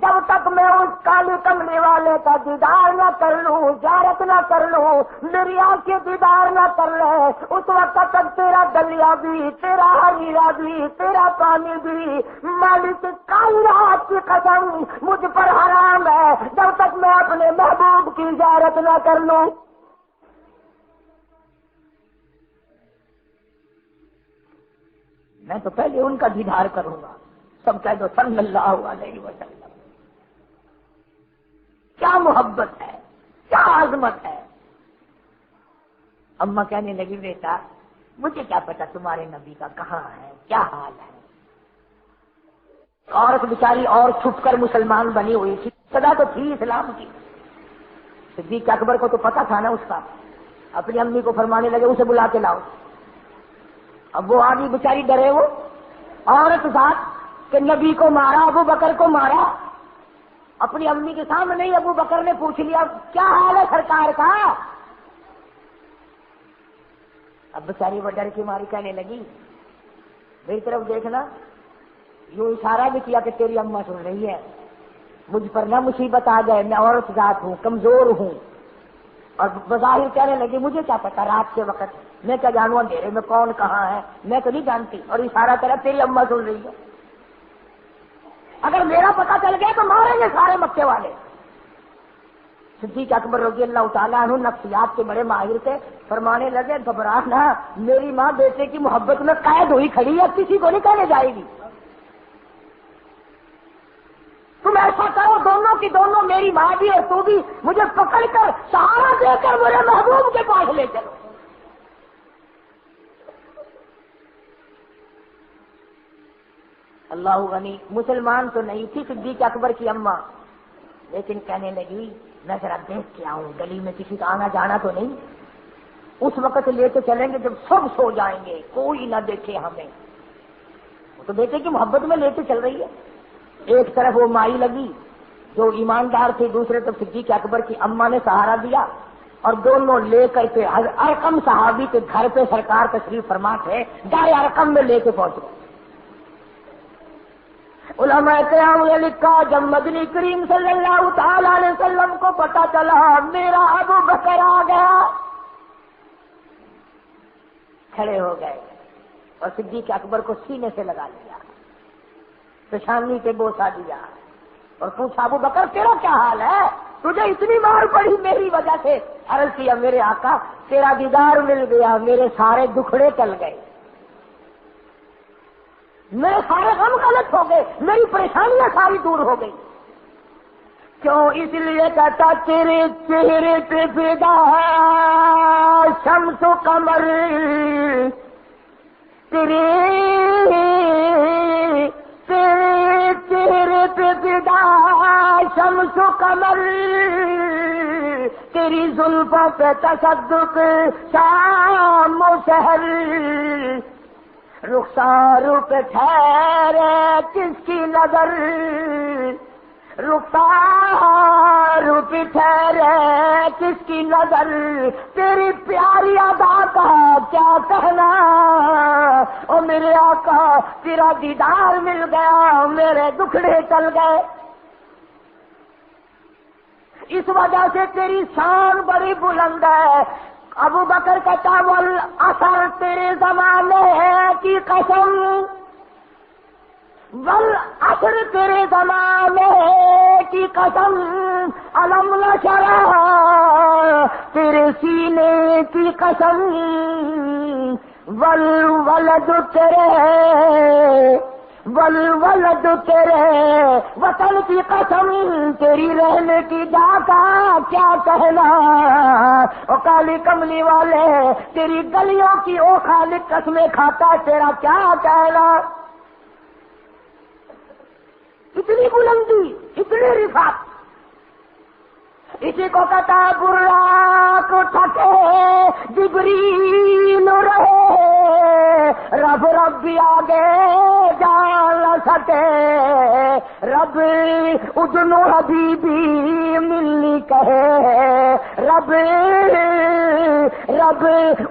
جب تک میں اس کالی کملی والے کا دیدار نہ کر لوں، زیارت نہ کر لوں، میری آنکھیں دیدار نہ کر لے، اس وقت تک تیرا دلیا بھی، تیرا حریرہ بھی، تیرا پانی بھی، مالک کائنات کی قسم مجھ پر حرام ہے، جب تک میں اپنے محبوب کی زیارت نہ کر لوں۔ میں تو پہلے ان کا دیدار کروں گا، سب کہہ دو صلی اللہ علیہ وسلم۔ کیا محبت ہے، کیا عظمت ہے۔ اماں کہنے لگی بیٹا مجھے کیا پتا تمہارے نبی کا کہاں ہے، کیا حال ہے۔ عورت بیچاری اور چھپ کر مسلمان بنی ہوئی تھی، صدا تو تھی اسلام کی۔ صدیق اکبر کو تو پتا تھا نا اس کا، اپنی امی کو فرمانے لگے اسے بلا کے لاؤ۔ اب وہ آدمی بیچاری ڈرے، وہ عورت ذات کہ نبی کو مارا، ابو بکر کو مارا، اپنی امی کے سامنے ہی ابو بکر نے پوچھ لیا کیا حال ہے سرکار کا۔ اب بیچاری وہ ڈر کی ماری کہنے لگی میری طرف دیکھنا، یوں اشارہ بھی کیا کہ تیری اماں سن رہی ہے، مجھ پر نہ مصیبت آ جائے، میں عورت ذات ہوں، کمزور ہوں۔ اور بظاہر کہنے لگی مجھے کیا پتا رات کے وقت، میں کیا جانوں اندھیرے میں کون کہاں ہے، میں تو نہیں جانتی، اور اشارہ کرا تیری اماں سن رہی ہے، اگر میرا پتا چل گیا تو ماریں گے سارے مکے والے۔ صدیق اکبر رضی اللہ تعالیٰ عنہ نفسیات کے بڑے ماہر تھے، فرمانے لگے گھبرا نہ، میری ماں بیٹے کی محبت میں قید ہوئی کھڑی ہے، کسی کو نہیں کہنے جائے گی، تم ایسا کرو دونوں کی دونوں، میری ماں بھی اور تو بھی، مجھے پکڑ کر سہارا دے کر میرے محبوب کے پاس لے چلو۔ اللہ غنی، مسلمان تو نہیں تھی صدیق اکبر کی اماں، لیکن کہنے لگی میں ذرا دیکھ کے آؤں، گلی میں کسی کا آنا جانا تو نہیں، اس وقت لے کے چلیں گے جب سب سو جائیں گے، کوئی نہ دیکھے ہمیں۔ وہ تو بیٹے کی محبت میں لے کے چل رہی ہے، ایک طرف وہ مائی لگی جو ایماندار تھی، دوسرے طرف صدیق اکبر کی اماں نے سہارا دیا، اور دونوں لے کر کے ارقم صحابی کے گھر پہ سرکار تشریف فرما تھے، دار ارقم میں لے کے پہنچے۔ علماء کرام نے لکھا جب مدنی کریم صلی اللہ تعالی علیہ وسلم کو پتا چلا میرا ابو بکر آ گیا، کھڑے ہو گئے اور صدیق اکبر کو سینے سے لگا لیا، پیشانی پہ بوسہ دیا، اور پوچھا ابو بکر تیرا کیا حال ہے، تجھے اتنی مار پڑی میری وجہ سے؟ عرض کیا میرے آقا تیرا دیدار مل گیا، میرے سارے دکھڑے ٹل گئے، میرے سارے غم غلط ہو گئے، میری پریشانیاں ساری دور ہو گئی۔ کیوں؟ اس لیے کہتا تیرے چہرے پہ فدا شمس و قمر، تیرے چہرے پہ فدا شمس و قمر، تیری زلفوں پہ تصدق شام و سحر، رخسار پہ ٹھہرے کس کی نظر، رخسار پہ ٹھہرے کس کی نظر، تیری پیاری ادا کا کیا کہنا، او میرے آقا تیرا دیدار مل گیا، میرے دکھڑے ٹل گئے، اس وجہ سے تیری شان بڑی بلند ہے۔ ابو بکر کہتا والاثر تیرے زمانے کی قسم، والاثر تیرے زمانے کی قسم، علم نشرح تیرے سینے کی قسم، والولد تیرے وطن کی قسم، تیری رہنے کی جا کا کیا کہنا، او کالی کملی والے تیری گلیوں کی او خالق قسمیں کھاتا، تیرا کیا کہنا۔ اتنی بلندی، اتنی رفعت، اسی کو کہتا براق اٹھتے جبریل رہے، رب رب بھی آگے جا نہ سکے، رب اذن حبیبی ملنی کہے، رب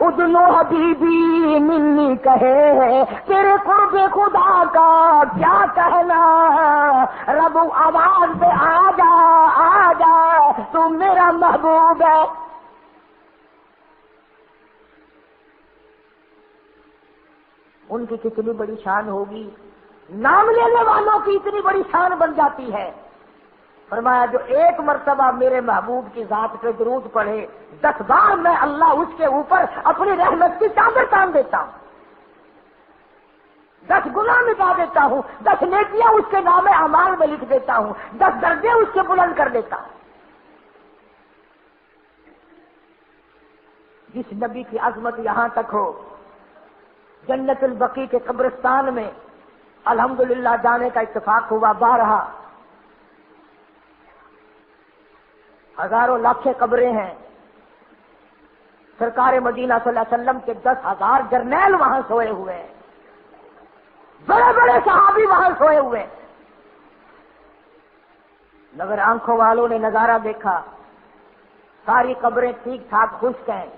اذن حبیبی ملنی کہے، تیرے قرب خدا کا کیا کہنا، رب آواز پہ آ جا تو میرا محبوب ہے۔ ان کی کتنی بڑی شان ہوگی، نام لینے والوں کی اتنی بڑی شان بن جاتی ہے۔ فرمایا جو ایک مرتبہ میرے محبوب کی ذات پہ درود پڑھے، 10 بار میں اللہ اس کے اوپر اپنی رحمت کی چادر تان دیتا ہوں، 10 گناہ مٹا دیتا ہوں، 10 نیکیاں اس کے نام اعمال میں لکھ دیتا ہوں، 10 درجے اس کے بلند کر دیتا ہوں۔ جس نبی کی عظمت یہاں تک ہو، جنت البقیع کے قبرستان میں الحمدللہ جانے کا اتفاق ہوا، بارہا ہزاروں لاکھیں قبریں ہیں، سرکار مدینہ صلی اللہ علیہ وسلم کے 10,000 جرنیل وہاں سوئے ہوئے ہیں، بڑے بڑے صحابی وہاں سوئے ہوئے ہیں۔ مگر آنکھوں والوں نے نظارہ دیکھا، ساری قبریں ٹھیک ٹھاک خشک ہیں،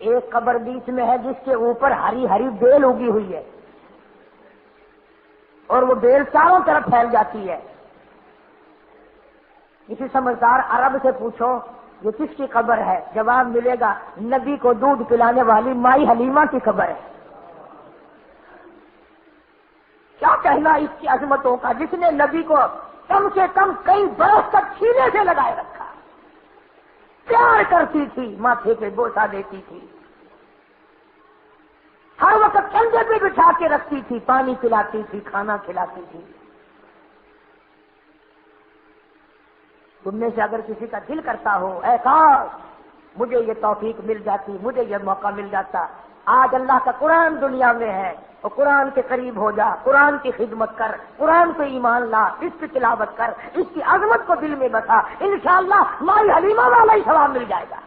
ایک قبر بیچ میں ہے جس کے اوپر ہری ہری بیل اگی ہوئی ہے، اور وہ بیل چاروں طرف پھیل جاتی ہے۔ کسی سمجھدار عرب سے پوچھو یہ کس کی قبر ہے، جواب ملے گا نبی کو دودھ پلانے والی مائی حلیمہ کی قبر ہے۔ کیا کہنا اس کی عظمتوں کا، جس نے نبی کو کم سے کم کئی برس تک سینے سے لگائے رکھا، پیار کرتی تھی، ماتھے پہ بوسہ دیتی تھی، ہر وقت کندھے پہ بٹھا کے رکھتی تھی، پانی پلاتی تھی، کھانا کھلاتی تھی۔ تم میں سے اگر کسی کا دل کرتا ہو اے کاش مجھے یہ توفیق مل جاتی، مجھے یہ موقع مل جاتا، آج اللہ کا قرآن دنیا میں ہے، اور قرآن کے قریب ہو جا، قرآن کی خدمت کر، قرآن کو ایمان لا، اس کی تلاوت کر، اس کی عظمت کو دل میں بسا، انشاءاللہ مائی حلیمہ والا ہی ثواب مل جائے گا۔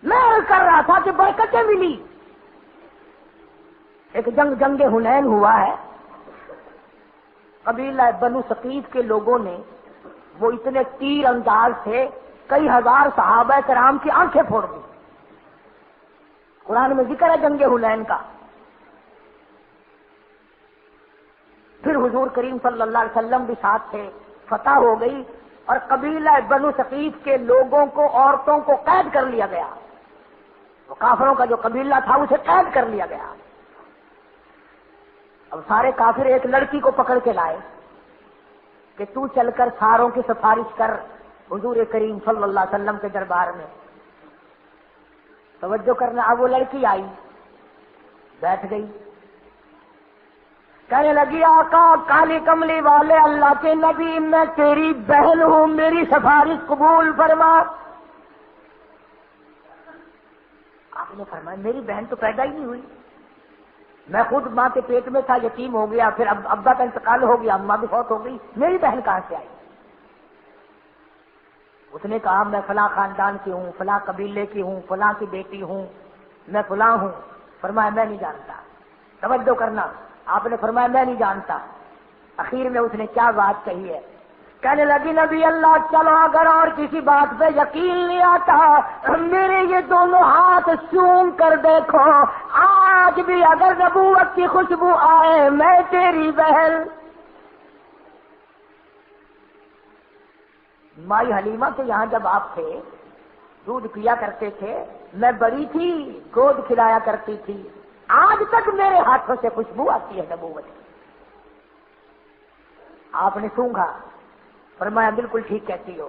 میں عرض کر رہا تھا کہ برکتیں ملی۔ ایک جنگ حنین ہوا ہے، قبیلہ بنو ثقیف کے لوگوں نے وہ اتنے تیر انداز تھے، کئی ہزار صحابہ کرام کی آنکھیں پھوڑ دی۔ قرآن میں ذکر ہے جنگ حنین کا۔ پھر حضور کریم صلی اللہ علیہ وسلم بھی ساتھ تھے، فتح ہو گئی، اور قبیلہ بنو ثقیف کے لوگوں کو، عورتوں کو قید کر لیا گیا، وہ کافروں کا جو قبیلہ تھا اسے قید کر لیا گیا۔ اب سارے کافر ایک لڑکی کو پکڑ کے لائے کہ تو چل کر ساروں کی سفارش کر حضور کریم صلی اللہ علیہ وسلم کے دربار میں. توجہ کرنا. اب وہ لڑکی آئی, بیٹھ گئی, کہنے لگی آقا کالی کملی والے اللہ کے نبی, میں تیری بہن ہوں, میری سفارش قبول فرما. آپ نے فرمایا میری بہن تو پیدا ہی نہیں ہوئی, میں خود ماں کے پیٹ میں تھا, یتیم ہو گیا, پھر ابا کا انتقال ہو گیا, اماں بھی فوت ہو گئی, میری بہن کہاں سے آئی؟ اس نے کہا میں فلاں خاندان کی ہوں, فلاں قبیلے کی ہوں, فلاں کی بیٹی ہوں, میں فلاں ہوں. فرمایا میں نہیں جانتا. توجہ کرنا. آپ نے فرمایا میں نہیں جانتا. اخیر میں اس نے کیا بات کہی ہے؟ کہنے لگی نبی اللہ چلو اگر اور کسی بات پہ یقین نہیں آتا میرے یہ دونوں ہاتھ چوم کر دیکھو, آج بھی اگر نبوت کی خوشبو آئے میں تیری بہن. مائی حلیمہ کے یہاں جب آپ تھے دودھ پیا کرتے تھے, میں بڑی تھی, گود کھلایا کرتی تھی, آج تک میرے ہاتھوں سے خوشبو آتی ہے نبوت کی. آپ نے سونگا, فرمایا بالکل ٹھیک کہتی ہو,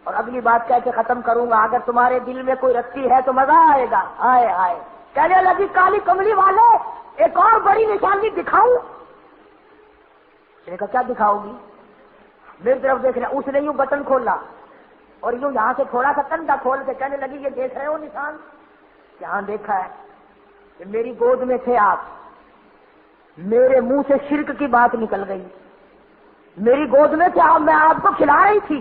اور اگلی بات کہہ کے ختم کروں گا, اگر تمہارے دل میں کوئی رکھتی ہے تو مزہ آئے گا. آئے آئے کہنے لگی کالی کملی والے ایک اور بڑی نشانی دکھاؤں؟ اس نے کہا کیا دکھاؤ گی؟ میری طرف دیکھ رہے. اس نے یوں بٹن کھولا اور یوں یہاں سے تھوڑا سا کندھا کھول کے کہنے لگی یہ دیکھ رہے ہو نشان؟ یہاں دیکھا ہے کہ میری گود میں تھے آپ, میرے منہ سے شرک کی بات نکل گئی, میری گود میں تھے آپ, میں آپ کو کھلا رہی تھی,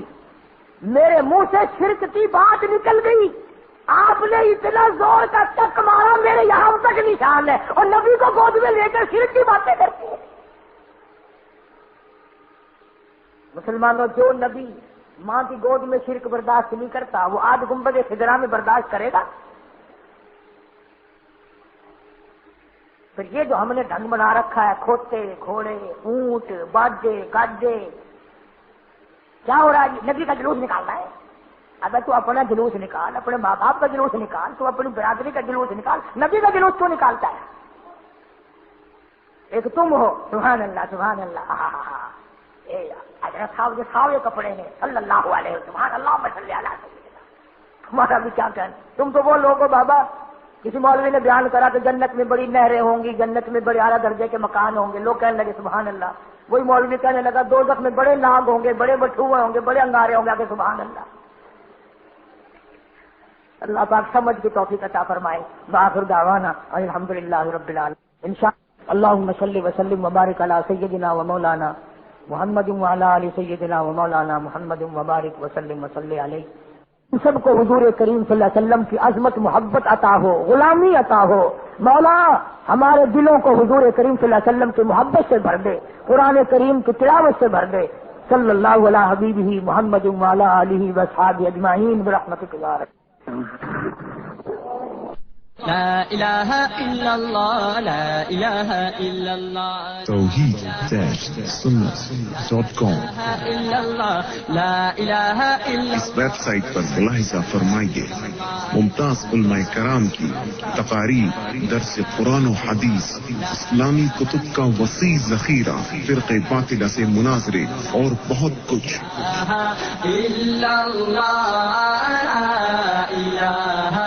میرے منہ سے شرک کی بات نکل گئی, آپ نے اتنا زور کا چک مارا میرے یہاں تک نشان ہے, اور نبی کو گود میں لے کر شرک کی باتیں کرتی ہے. مسلمانوں جو نبی ماں کی گود میں شرک برداشت نہیں کرتا وہ آج گنبد خضرا میں برداشت کرے گا؟ پھر یہ جو ہم نے ڈھنگ بنا رکھا ہے, کھوتے گھوڑے اونٹ باجے گاجے, کیا ہو رہا ہے؟ نبی کا جلوس نکالنا ہے. اگر تو اپنا جلوس نکال, اپنے ماں باپ کا جلوس نکال, تو اپنی برادری کا جلوس نکال, نبی کا جلوس کیوں نکالتا ہے؟ ایک تم ہو, سبحان اللہ سبحان اللہ, حضرت صاحب جو ساوے کپڑے ہیں صلی اللہ علیہ سبحان اللہ صلی اللہ علیہ وسلم, تمہارا بھی کیا کہنا. تم تو وہ لوگ ہو بابا, کسی مولوی نے بیان کرا کہ جنت میں بڑی نہریں ہوں گی, جنت میں بڑے اعلیٰ درجے کے مکان ہوں گے, لوگ کہنے لگے سبحان اللہ. وہی مولوی کہنے لگا دوزخ میں بڑے ناگ ہوں گے, بڑے بٹھوئے ہوں گے, بڑے انگارے ہوں گے, آگے سبحان اللہ. اللہ پاک سمجھ کی توفیق عطا فرمائے. وآخر دعوانا الحمدللہ رب العالمین. انشاءاللہ اللہم صلی وسلم وبارک علی سیدنا و مولانا محمد وعلی آل سیدنا و مولانا محمد وبارک وسلم وصلی علیہ. سب کو حضور کریم صلی اللہ علیہ وسلم کی عظمت محبت عطا ہو, غلامی عطا ہو. مولا ہمارے دلوں کو حضور کریم صلی اللہ علیہ وسلم کی محبت سے بھر دے, قرآن کریم کی تلاوت سے بھر دے. صلی اللہ علی حبیبہ محمد وعلی آلہ واصحابہ اجمعین برحمتک یا رب. لا الہ الا اللہ, لا الہ الا اللہ, توحید-سنت.com. لا الہ الا. اس ویب سائٹ پر ملاحظہ فرمائیے ممتاز علماء کرام کی تقاریر, درس قرآن و حدیث, اسلامی کتب کا وسیع ذخیرہ, فرقے باطلہ سے مناظرے اور بہت کچھ. الا اللہ, لا الہ